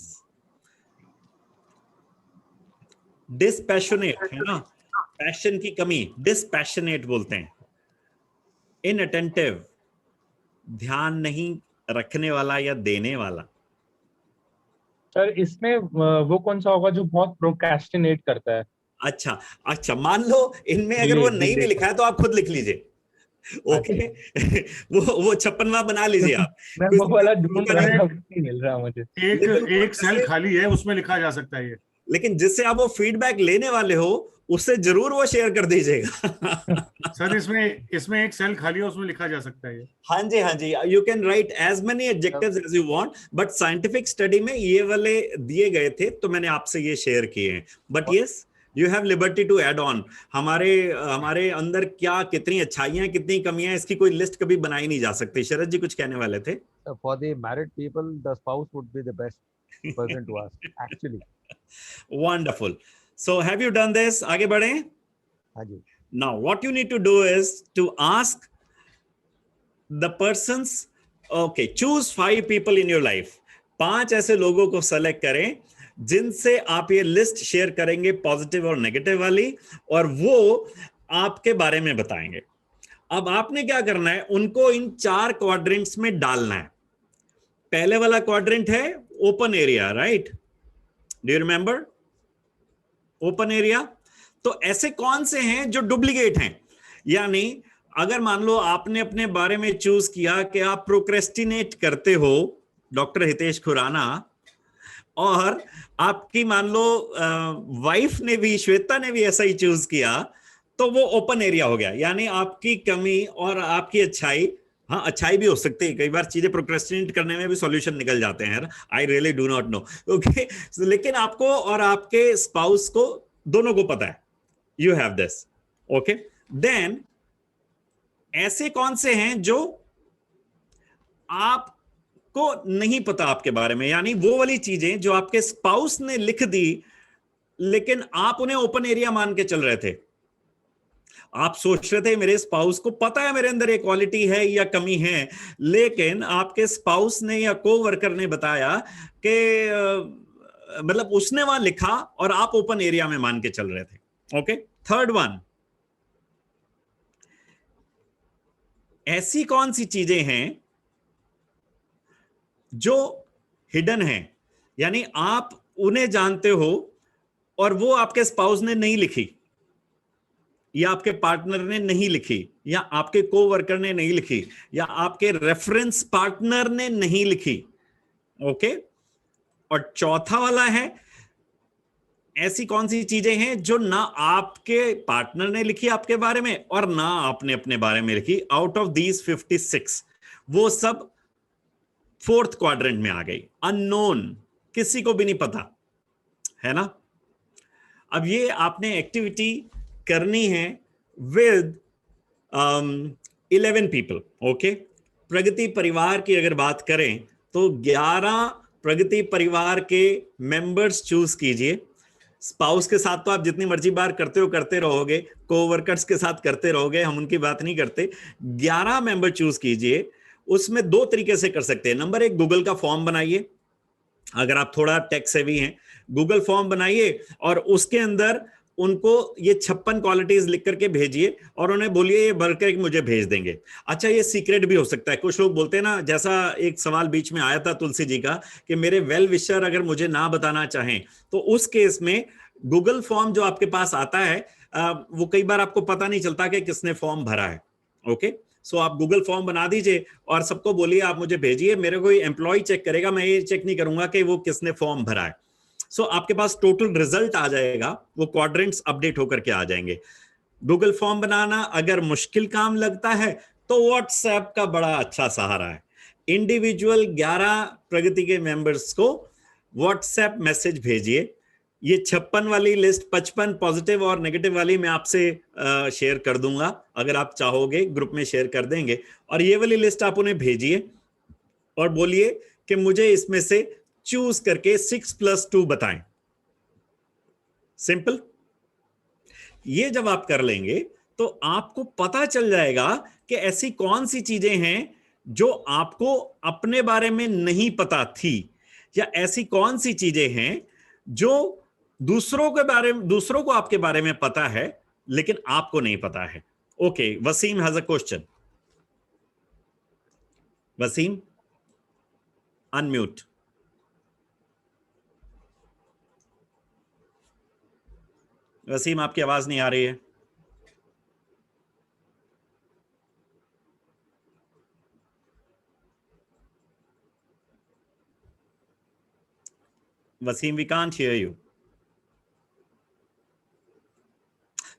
Speaker 1: डिस्पैशनेट है ना, पैशन की कमी, डिस्पैशनेट बोलते हैं। इनअटेंटिव, ध्यान नहीं रखने वाला या देने वाला।
Speaker 10: सर इसमें वो कौन सा होगा जो बहुत प्रोक्रेस्टिनेट करता है?
Speaker 1: अच्छा, मान लो इनमें अगर वो नहीं भी लिखा है तो आप खुद लिख लीजिए। ओके, वो 56वां बना लीजिए आप।
Speaker 10: मैं वो वाला ढूंढ रहा था, नहीं मिल रहा मुझे।
Speaker 22: एक सेल खाली है, उसमें लिखा जा सकता है ये।
Speaker 1: लेकिन जिससे आप वो फीडबैक लेने वाले हो उससे जरूर वो शेयर कर दीजिएगा।
Speaker 22: सर इसमें एक सेल खाली है, उसमें लिखा जा सकता है ये।
Speaker 1: हाँ जी, you can write as many adjectives as you want, but scientific study में ये वाले दिए गए थे तो मैंने आपसे ये शेयर किए हैं। But yes, you have liberty to add on. हमारे अंदर क्या कितनी अच्छाइयां हैं, कितनी कमियां हैं, इसकी कोई लिस्ट कभी बनाई नहीं जा सकती। शरद जी कुछ कहने वाले थे।
Speaker 20: For the married people, the spouse would be the best person to ask, actually.
Speaker 1: Wonderful. So have you done this? आगे बढ़े।
Speaker 20: हाँ जी।
Speaker 1: Now what you need to do is to ask the persons, okay, choose 5 people in your life. 5 ऐसे लोगों को सेलेक्ट करें जिनसे आप ये लिस्ट शेयर करेंगे, पॉजिटिव और नेगेटिव वाली, और वो आपके बारे में बताएंगे। अब आपने क्या करना है, उनको इन 4 क्वाड्रेंट्स में डालना है। पहले वाला क्वाड्रेंट है open area, right? Do you remember open area? तो ऐसे कौन से हैं जो डुप्लीकेट हैं? यानी अगर मान लो आपने अपने बारे में चूज किया कि आप प्रोक्रेस्टिनेट करते हो, डॉक्टर हितेश खुराना, और आपकी मान लो वाइफ ने भी, श्वेता ने भी ऐसा ही चूज किया, तो वो ओपन एरिया हो गया। यानी आपकी कमी और आपकी अच्छाई, हाँ अच्छाई भी हो सकती है, कई बार चीजें प्रोक्रेस्टिनेट करने में भी सॉल्यूशन निकल जाते हैं, I really do not know, okay, लेकिन आपको और आपके स्पाउस को दोनों को पता है, you have this, okay. Then ऐसे कौन से हैं जो आपको नहीं पता आपके बारे में, यानी वो वाली चीजें जो आपके स्पाउस ने लिख दी लेकिन आप उन्हें ओपन एरिया मान के चल रहे थे। आप सोच रहे थे मेरे स्पाउस को पता है मेरे अंदर ये क्वालिटी है या कमी है, लेकिन आपके स्पाउस ने या कोवर्कर ने बताया कि मतलब उसने वहां लिखा और आप ओपन एरिया में मान के चल रहे थे, ओके। थर्ड वन, ऐसी कौन सी चीजें हैं जो हिडन हैं, यानी आप उन्हें जानते हो और वो आपके स्पाउस ने नहीं लिखी, या आपके पार्टनर ने नहीं लिखी, या आपके कोवर्कर ने नहीं लिखी, या आपके रेफरेंस पार्टनर ने नहीं लिखी, ओके। और चौथा वाला है, ऐसी कौन सी चीजें हैं जो ना आपके पार्टनर ने लिखी आपके बारे में और ना आपने अपने बारे में लिखी। आउट ऑफ दीज 56 वो सब 4th क्वाड्रेंट में आ गई, अननोन, किसी को भी नहीं पता, है ना। अब ये आपने एक्टिविटी करनी है विद 11 पीपल, ओके। प्रगति परिवार की अगर बात करें तो 11 प्रगति परिवार के मेंबर्स चूज कीजिए। स्पाउस के साथ तो आप जितनी मर्जी बार करते रहोगे, कोवर्कर्स के साथ करते रहोगे, हम उनकी बात नहीं करते। 11 मेंबर चूज कीजिए। उसमें 2 तरीके से कर सकते हैं। नंबर 1, गूगल का फॉर्म बनाइए, अगर आप थोड़ा टेक सेवी हैं, गूगल फॉर्म बनाइए और उसके अंदर उनको ये 56 क्वालिटीज लिख करके भेजिए और उन्हें बोलिए ये भर के मुझे भेज देंगे। अच्छा, ये सीक्रेट भी हो सकता है। कुछ लोग बोलते हैं ना, जैसा एक सवाल बीच में आया था तुलसी जी का कि मेरे वेल विशर अगर मुझे ना बताना चाहें, तो उस केस में गूगल फॉर्म जो आपके पास आता है वो कई बार आपको पता नहीं चलता कि किसने फॉर्म भरा है, ओके। सो आप गूगल फॉर्म बना दीजिए और सबको बोलिए आप मुझे भेजिए, मेरे कोई एम्प्लॉय चेक करेगा, मैं ये चेक नहीं करूंगा कि वो किसने फॉर्म भरा है। सो आपके पास टोटल रिजल्ट आ जाएगा, वो क्वाड्रेंट्स अपडेट होकर के आ जाएंगे। गूगल फॉर्म बनाना अगर मुश्किल काम लगता है तो व्हाट्सएप का बड़ा अच्छा सहारा है। इंडिविजुअल 11 प्रगति के मेंबर्स को व्हाट्सएप मैसेज भेजिए। ये 56 वाली लिस्ट, 55 पॉजिटिव और नेगेटिव वाली मैं आपसे शेयर कर दूंगा, अगर आप चाहोगे ग्रुप में शेयर कर देंगे। और ये वाली लिस्ट आप उन्हें भेजिए और बोलिए कि मुझे इसमें से चूज करके 6+2 बताएं। सिंपल। ये जब आप कर लेंगे तो आपको पता चल जाएगा कि ऐसी कौन सी चीजें हैं जो आपको अपने बारे में नहीं पता थी, या ऐसी कौन सी चीजें हैं जो दूसरों को आपके बारे में पता है लेकिन आपको नहीं पता है। Okay, Wasim has a question. Wasim, unmute. Wasim, आपकी आवाज नहीं आ रही है। Wasim, we can't hear you.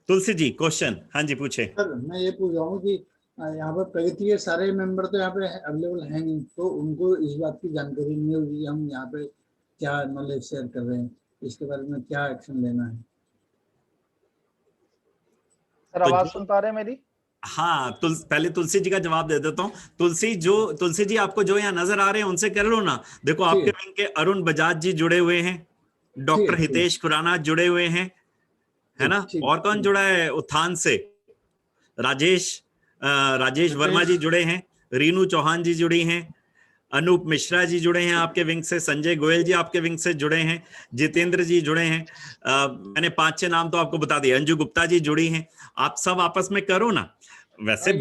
Speaker 1: Tulsi ji, question. हाँ जी, पूछे।
Speaker 15: सर, मैं ये पूछ रहा हूँ कि यहाँ पर प्रगति के सारे मेंबर तो यहाँ पे अवेलेबल हैं नहीं, तो उनको इस बात की जानकारी नहीं होगी हम यहाँ पे क्या नॉलेज शेयर कर रहे हैं, इसके बारे में क्या एक्शन लेना है।
Speaker 13: सर, आवाज सुन पा रहे हैं मेरी?
Speaker 1: हाँ, पहले तुलसी जी का जवाब दे देता हूँ। तुलसी जी आपको जो यहाँ नजर आ रहे हैं उनसे कर लो ना। देखो, आपके विंग के अरुण बजाज जी जुड़े हुए हैं, डॉक्टर हितेश खुराना जुड़े हुए हैं, है ना। और कौन जुड़ा है उत्थान से? राजेश वर्मा जी जुड़े हैं, रीनू चौहान जी जुड़ी हैं, अनूप मिश्रा जी जुड़े हैं आपके विंग से, संजय गोयल जी आपके विंग से जुड़े हैं, जितेंद्र जी जुड़े हैं, मैंने 5-6 नाम तो आपको बता दिए, अंजू गुप्ता जी जुड़ी हैं। आप सब आपस में करो ना। वैसे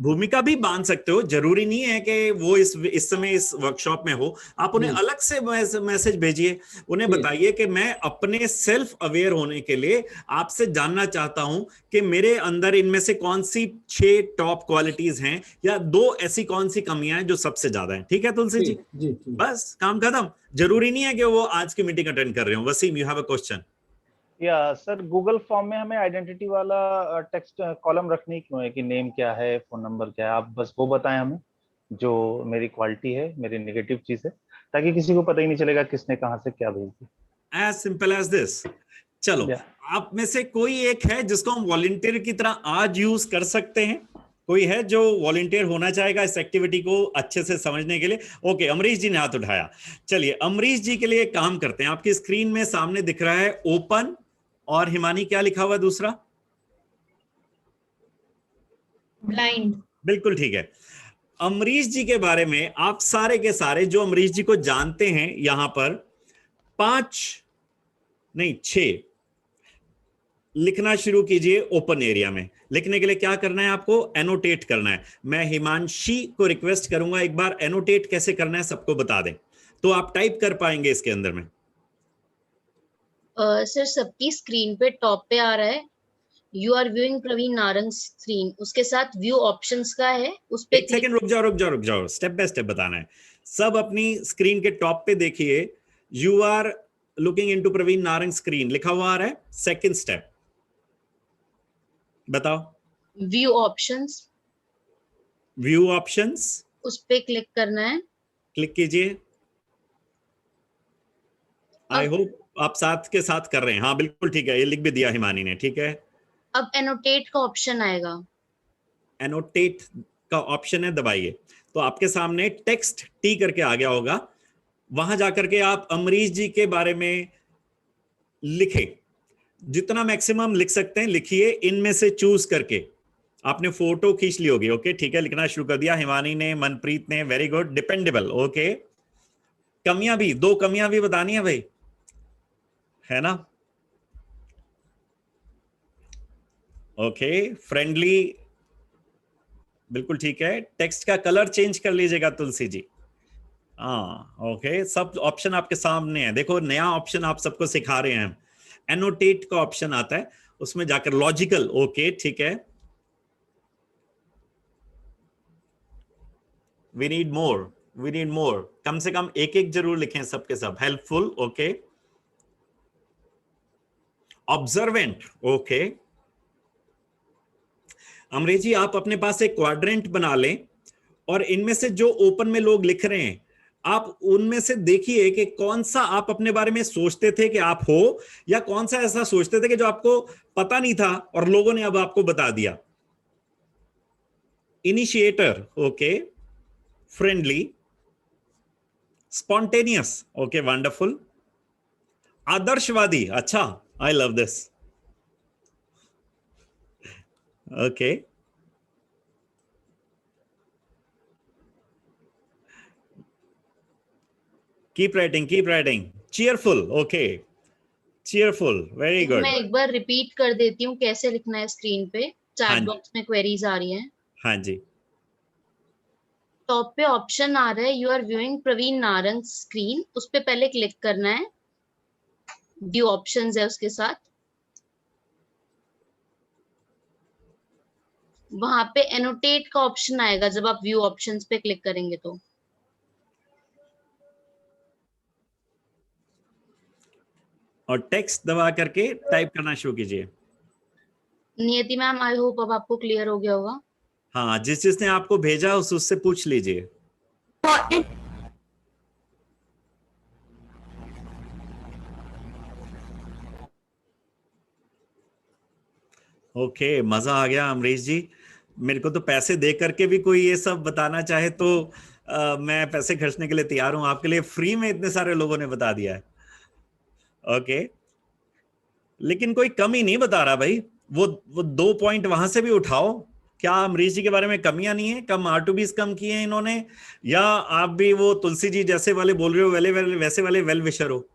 Speaker 1: भूमिका भी बांध सकते हो, जरूरी नहीं है कि वो इस समय इस वर्कशॉप में हो। आप उन्हें अलग से मैसेज भेजिए, उन्हें बताइए कि मैं अपने सेल्फ अवेयर होने के लिए आपसे जानना चाहता हूं कि मेरे अंदर इनमें से कौन सी 6 टॉप क्वालिटीज हैं या 2 ऐसी कौन सी कमियां हैं जो सबसे ज्यादा हैं। ठीक है तुलसी जी? बस काम खत्म। जरूरी नहीं है कि वो आज की मीटिंग अटेंड कर रहे हो। Wasim, you have a question?
Speaker 13: या सर, गूगल फॉर्म में हमें आइडेंटिटी वाला टेक्स्ट कॉलम रखनी क्यों है कि नेम क्या है, फोन नंबर क्या है? आप बस वो बताएं हमें, जो मेरी क्वालिटी है, मेरी नेगेटिव चीज है, ताकि किसी को पता ही नहीं चलेगा किसने कहां से क्या भेज दिया।
Speaker 1: As simple as this. चलो, आप में से कोई एक है जिसको हम वॉलंटियर की तरह आज यूज कर सकते हैं? कोई है जो वॉलंटियर होना चाहेगा इस एक्टिविटी को अच्छे से समझने के लिए? ओके, अमरीश जी ने हाथ उठाया। चलिए, अमरीश जी के लिए काम करते हैं। आपकी स्क्रीन में सामने दिख रहा है ओपन, और हिमानी क्या लिखा हुआ दूसरा?
Speaker 16: ब्लाइंड।
Speaker 1: बिल्कुल ठीक है। अमरीश जी के बारे में आप सारे के सारे जो अमरीश जी को जानते हैं, यहां पर 6 लिखना शुरू कीजिए ओपन एरिया में। लिखने के लिए क्या करना है आपको? एनोटेट करना है। मैं हिमांशी को रिक्वेस्ट करूंगा एक बार एनोटेट कैसे करना है सबको बता दें, तो आप टाइप कर पाएंगे इसके अंदर में।
Speaker 16: सर, सबकी स्क्रीन पे टॉप पे आ रहा है you are viewing Praveen Narang screen, उसके साथ व्यू ऑप्शंस का है, उस पे
Speaker 1: एक सेकंड रुक जाओ, स्टेप बाय स्टेप बताना है। सब अपनी स्क्रीन के टॉप पे देखिए, you are looking into Praveen Narang screen लिखा हुआ आ रहा है। सेकंड स्टेप बताओ।
Speaker 16: व्यू ऑप्शंस,
Speaker 1: उस
Speaker 16: पे क्लिक करना है।
Speaker 1: क्लिक कीजिए। आई होप आप साथ के साथ कर रहे हैं। हाँ बिल्कुल ठीक है, ये लिख भी दिया हिमानी ने। ठीक है,
Speaker 16: अब एनोटेट का ऑप्शन आएगा।
Speaker 1: एनोटेट का ऑप्शन है, दबाइए तो आपके सामने टेक्स्ट टी करके आ गया होगा। वहां जाकर के आप अमरीश जी के बारे में लिखें, जितना मैक्सिमम लिख सकते हैं लिखिए। इनमें से चूज करके आपने फोटो खींच ली होगी। ओके ठीक है, लिखना शुरू कर दिया हिमानी ने, मनप्रीत ने, वेरी गुड, डिपेंडेबल। ओके, कमियां भी, 2 कमियां भी बतानी है भाई, है ना? ओके, फ्रेंडली, बिल्कुल ठीक है। टेक्स्ट का कलर चेंज कर लीजिएगा तुलसी जी। हाँ ओके, सब ऑप्शन आपके सामने है। देखो, नया ऑप्शन आप सबको सिखा रहे हैं। एनोटेट का ऑप्शन आता है, उसमें जाकर लॉजिकल। ओके ठीक है, वी नीड मोर, कम से कम एक जरूर लिखें सबके सब। Helpful, okay. Observant, okay. Amrish ji, आप अपने पास एक क्वाड्रेंट बना लें और इनमें से जो ओपन में लोग लिख रहे हैं, आप उनमें से देखिए कि कौन सा आप अपने बारे में सोचते थे कि आप हो, या कौन सा ऐसा सोचते थे कि जो आपको पता नहीं था और लोगों ने अब आपको बता दिया। Initiator, okay. Friendly, spontaneous, okay, wonderful. आदर्शवादी, अच्छा, I love this, okay. Keep writing. Cheerful, okay. Cheerful, very good.
Speaker 16: मैं एक बार रिपीट कर देती हूँ कैसे लिखना है स्क्रीन पे। चैट बॉक्स में क्वेरीज आ रही हैं।
Speaker 1: हाँ जी।
Speaker 16: टॉप पे ऑप्शन आ रहा है you are viewing Praveen Narang screen, उस पे पहले क्लिक करना है। व्यू ऑप्शंस है उसके साथ, वहां पे एनोटेट का ऑप्शन आएगा जब आप व्यू ऑप्शंस पे क्लिक करेंगे तो।
Speaker 1: और टेक्स्ट दबा करके टाइप करना शुरू कीजिए।
Speaker 16: नियति मैम, आई होप अब आपको क्लियर हो गया होगा।
Speaker 1: हाँ, जिसने आपको भेजा उससे पूछ लीजिए। ओके, मजा आ गया अमरीश जी। मेरे को तो पैसे दे करके भी कोई ये सब बताना चाहे तो मैं पैसे खर्चने के लिए तैयार हूं। आपके लिए फ्री में इतने सारे लोगों ने बता दिया है। ओके, लेकिन कोई कमी नहीं बता रहा भाई। वो 2 पॉइंट वहां से भी उठाओ। क्या अमरीश जी के बारे में कमियां नहीं है? कम R2Bs कम किए हैं इन्होंने, या आप भी वो तुलसी जी जैसे वाले बोल रहे हो, वैसे वाले वेल विशर हो?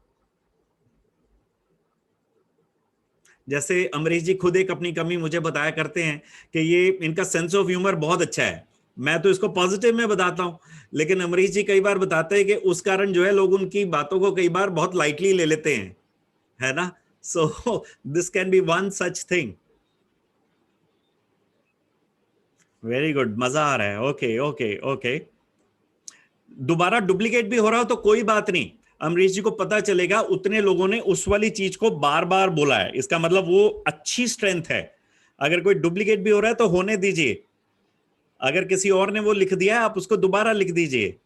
Speaker 1: जैसे अमरीश जी खुद एक अपनी कमी मुझे बताया करते हैं कि ये इनका सेंस ऑफ ह्यूमर बहुत अच्छा है। मैं तो इसको पॉजिटिव में बताता हूं, लेकिन अमरीश जी कई बार बताते हैं कि उस कारण जो है लोग उनकी बातों को कई बार बहुत लाइटली ले लेते हैं, है ना? So this can be one such thing. Very good, मजा आ रहा है। Okay okay okay. दोबारा डुप्लीकेट भी हो रहा हो तो कोई बात नहीं, अमरीश जी को पता चलेगा उतने लोगों ने उस वाली चीज को बार बार बोला है, इसका मतलब वो अच्छी स्ट्रेंथ है। अगर कोई डुप्लीकेट भी हो रहा है तो होने दीजिए। अगर किसी और ने वो लिख दिया है, आप उसको दोबारा लिख दीजिए।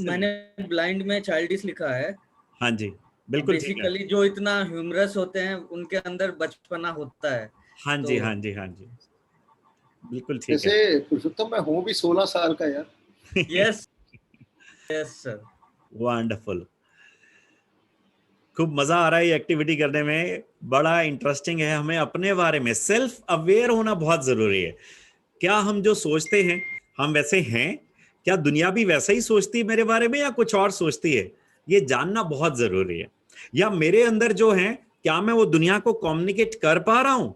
Speaker 17: मैंने ब्लाइंड में चाइल्डिश लिखा है।
Speaker 1: हाँ जी, बिल्कुल ठीक है।
Speaker 17: बेसिकली जो इतना ह्यूमरस होते हैं उनके अंदर बचपना होता है।
Speaker 1: हाँ जी, हाँ जी, हाँ जी, बिल्कुल ठीक है।
Speaker 6: जैसे पुरुषोत्तम मैं हूँ भी 16 साल का यार।
Speaker 17: Yes yes sir.
Speaker 1: वंडरफुल, खूब मजा आ रहा है ये एक्टिविटी करने में, बड़ा इंटरेस्टिंग है। हमें अपने बारे में सेल्फ अवेयर होना बहुत जरूरी है। क्या हम जो सोचते हैं हम वैसे हैं? क्या दुनिया भी वैसा ही सोचती है मेरे बारे में, या कुछ और सोचती है? ये जानना बहुत जरूरी है। या मेरे अंदर जो है, क्या मैं वो दुनिया को कम्युनिकेट कर पा रहा हूं?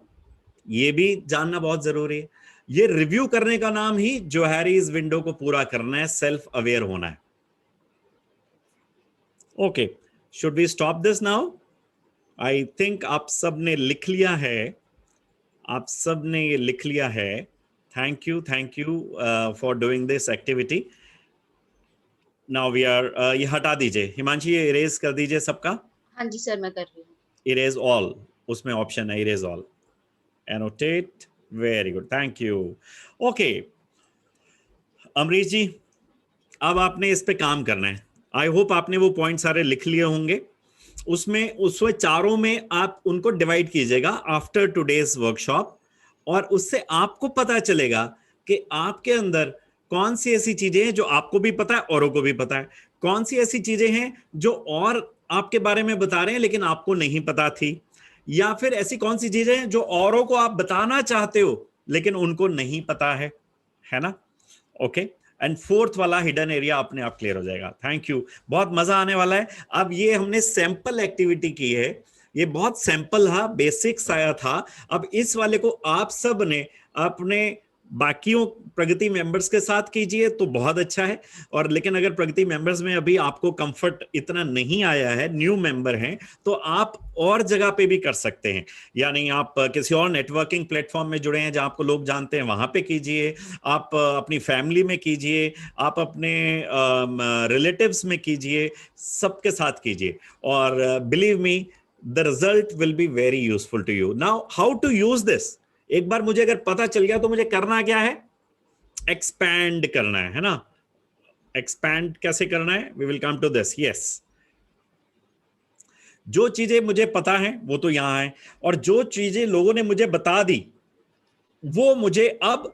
Speaker 1: ये भी जानना बहुत जरूरी है। ये रिव्यू करने का नाम ही जोहारीज विंडो को पूरा करना है, सेल्फ अवेयर होना है। Okay, should we stop this now? I think आप सब ने लिख लिया है, आप सब ने ये लिख लिया है। Thank you for doing this activity. Now we are, ये हटा दीजिए हिमांशी, ये इरेज कर दीजिए सबका।
Speaker 16: हाँ जी सर, मैं कर रही हूँ।
Speaker 1: इरेज ऑल, उसमें ऑप्शन है erase all. Annotate, very good, thank you. Okay Amrish ji, अब आपने इस पे काम करना है। आई होप आपने वो पॉइंट सारे लिख लिए होंगे। उसमें चारों में आप उनको डिवाइड कीजिएगा आफ्टर टुडेज वर्कशॉप, और उससे आपको पता चलेगा कि आपके अंदर कौन सी ऐसी चीजें हैं जो आपको भी पता है, औरों को भी पता है। कौन सी ऐसी चीजें हैं जो और आपके बारे में बता रहे हैं लेकिन आपको नहीं पता थी, या फिर ऐसी कौन सी चीजें हैं जो औरों को आप बताना चाहते हो लेकिन उनको नहीं पता है ना? ओके, एंड फोर्थ वाला हिडन एरिया अपने आप क्लियर हो जाएगा। थैंक यू, बहुत मजा आने वाला है। अब ये हमने सैंपल एक्टिविटी की है, ये बहुत सैंपल था, बेसिक्स आया था। अब इस वाले को आप सब ने अपने बाकियों प्रगति मेंबर्स के साथ कीजिए तो बहुत अच्छा है। और लेकिन अगर प्रगति मेंबर्स में अभी आपको कंफर्ट इतना नहीं आया है, न्यू मेंबर हैं, तो आप और जगह पे भी कर सकते हैं। यानी आप किसी और नेटवर्किंग प्लेटफॉर्म में जुड़े हैं जहां आपको लोग जानते हैं, वहां पे कीजिए। आप अपनी फैमिली में कीजिए, आप अपने रिलेटिव्स में कीजिए, सबके साथ कीजिए। और believe me, the result will be very useful to you. Now, how to use this? एक बार मुझे अगर पता चल गया तो मुझे करना क्या है? एक्सपैंड करना है ना? एक्सपैंड कैसे करना है? We will come to this. Yes. जो चीजें मुझे पता है वो तो यहां है, और जो चीजें लोगों ने मुझे बता दी वो मुझे अब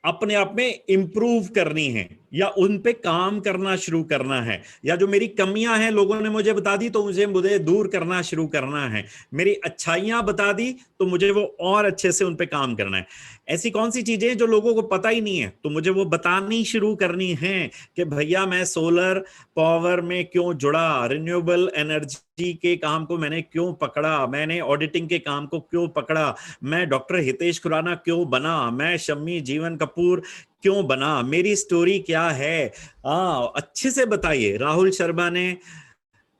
Speaker 1: अपने आप में इंप्रूव करनी है, या उन पे काम करना शुरू करना है। या जो मेरी कमियां हैं लोगों ने मुझे बता दी तो मुझे दूर करना शुरू करना है। मेरी अच्छाइयां बता दी तो मुझे वो और अच्छे से उन पे काम करना है। ऐसी कौन सी चीजें जो लोगों को पता ही नहीं है तो मुझे वो बतानी शुरू करनी है कि भैया मैं सोलर पावर में क्यों जुड़ा, रिन्यूएबल एनर्जी के काम को मैंने क्यों पकड़ा, मैंने ऑडिटिंग के काम को क्यों पकड़ा, मैं डॉक्टर हितेश खुराना क्यों बना, मैं शम्मी जीवन कपूर क्यों बना, मेरी स्टोरी क्या है। अच्छे से बताइए। राहुल शर्मा ने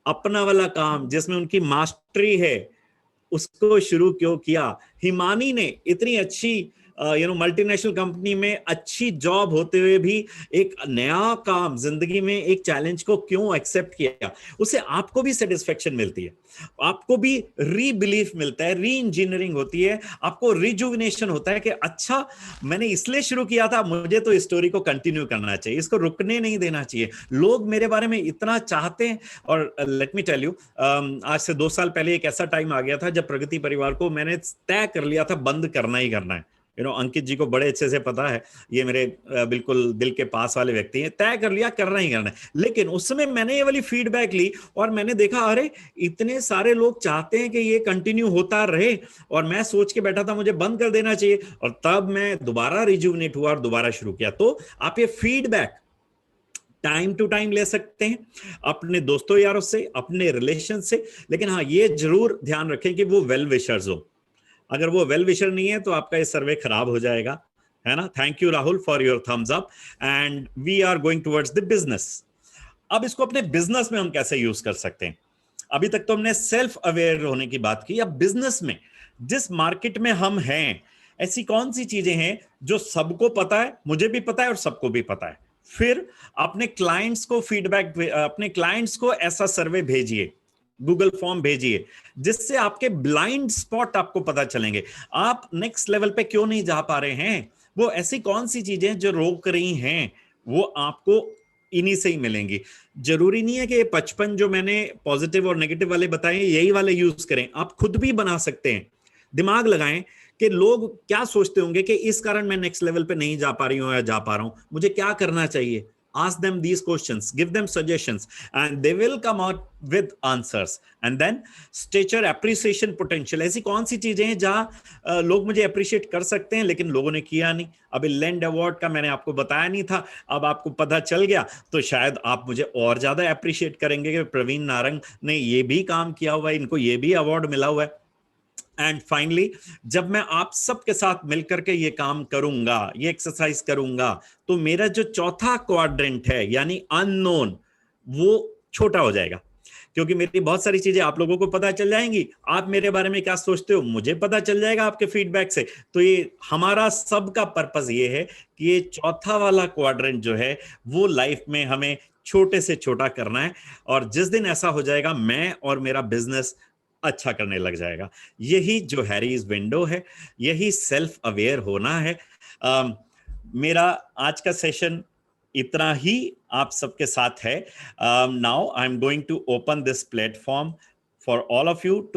Speaker 1: अपना वाला काम जिसमें उनकी मास्टरी है उसको शुरू क्यों किया। हिमानी ने इतनी अच्छी मल्टीनेशनल कंपनी में अच्छी जॉब होते हुए भी एक नया काम जिंदगी में, एक चैलेंज को क्यों एक्सेप्ट किया। उससे आपको भी सेटिस्फेक्शन मिलती है, आपको भी रीबिलीफ मिलता है, री इंजीनियरिंग होती है, आपको रिजुविनेशन होता है कि अच्छा मैंने इसलिए शुरू किया था, मुझे तो इस स्टोरी को कंटिन्यू करना चाहिए, इसको रुकने नहीं देना चाहिए। लोग मेरे बारे में इतना चाहते हैं। और लेट मी टेल यू, आज से 2 साल पहले एक ऐसा टाइम आ गया था जब प्रगति परिवार को मैंने तय कर लिया था बंद करना ही करना है। अंकित जी को बड़े अच्छे से पता है, ये मेरे बिल्कुल दिल के पास वाले व्यक्ति हैं। तय कर लिया, करना ही करना है। लेकिन उस समय मैंने ये वाली फीडबैक ली और मैंने देखा अरे इतने सारे लोग चाहते हैं कि ये कंटिन्यू होता रहे, और मैं सोच के बैठा था मुझे बंद कर देना चाहिए। और तब मैं दोबारा रिजुवनेट हुआ और दोबारा शुरू किया। तो आप ये फीडबैक टाइम टू टाइम ले सकते हैं अपने दोस्तों यारों से, अपने रिलेशन से, लेकिन हाँ ये जरूर ध्यान रखें कि वो वेल विशर्स हो। अगर वो वेल विशर नहीं है तो आपका ये सर्वे खराब हो जाएगा, है ना। Thank you Rahul for your thumbs up, and we are going towards the business. अब इसको अपने बिजनेस में हम कैसे यूज कर सकते हैं? अभी तक तो हमने सेल्फ अवेयर होने की बात की। अब बिजनेस में जिस मार्केट में हम हैं, ऐसी कौन सी चीजें हैं जो सबको पता है, मुझे भी पता है और सबको भी पता है। फिर अपने क्लाइंट्स को फीडबैक, अपने क्लाइंट्स को ऐसा सर्वे भेजिए, गूगल फॉर्म भेजिए, जिससे आपके ब्लाइंड स्पॉट आपको पता चलेंगे। आप नेक्स्ट लेवल पे क्यों नहीं जा पा रहे हैं, वो ऐसी कौन सी चीजें जो रोक रही हैं, वो आपको इन्हीं से ही मिलेंगी। जरूरी नहीं है कि ये 55 जो मैंने पॉजिटिव और नेगेटिव वाले बताए यही वाले यूज करें, आप खुद भी बना सकते हैं। दिमाग लगाएं कि लोग क्या सोचते होंगे कि इस कारण मैं नेक्स्ट लेवल पे नहीं जा पा रही हूं या जा पा रहा हूं, मुझे क्या करना चाहिए। Ask them these questions, give them suggestions, and they will come out with answers. And then stature appreciation potential, ऐसी कौन सी चीजें हैं जहां लोग मुझे अप्रिशिएट कर सकते हैं लेकिन लोगों ने किया नहीं। अभी लैंड अवार्ड का मैंने आपको बताया नहीं था, अब आपको पता चल गया तो शायद आप मुझे और ज्यादा अप्रिशिएट करेंगे कि प्रवीण नारंग ने ये भी काम किया हुआ है, इनको ये भी अवार्ड मिला हुआ है। एंड फाइनली, जब मैं आप सबके साथ मिलकर के ये काम करूंगा, ये एक्सरसाइज करूंगा, तो मेरा जो चौथा क्वाड्रेंट है यानी अननोन, वो छोटा हो जाएगा, क्योंकि मेरी बहुत सारी चीजें आप लोगों को पता चल जाएंगी। आप मेरे बारे में क्या सोचते हो मुझे पता चल जाएगा आपके फीडबैक से। तो ये हमारा सबका पर्पस ये है कि ये चौथा वाला क्वाड्रेंट जो है वो लाइफ में हमें छोटे से छोटा करना है, और जिस दिन ऐसा हो जाएगा मैं और मेरा बिजनेस अच्छा करने लग जाएगा। यही जो हैरीज विंडो है, यही सेल्फ अवेयर होना है। मेरा आज का सेशन इतना ही आप सबके साथ है। Now I am going to open this platform for all of you to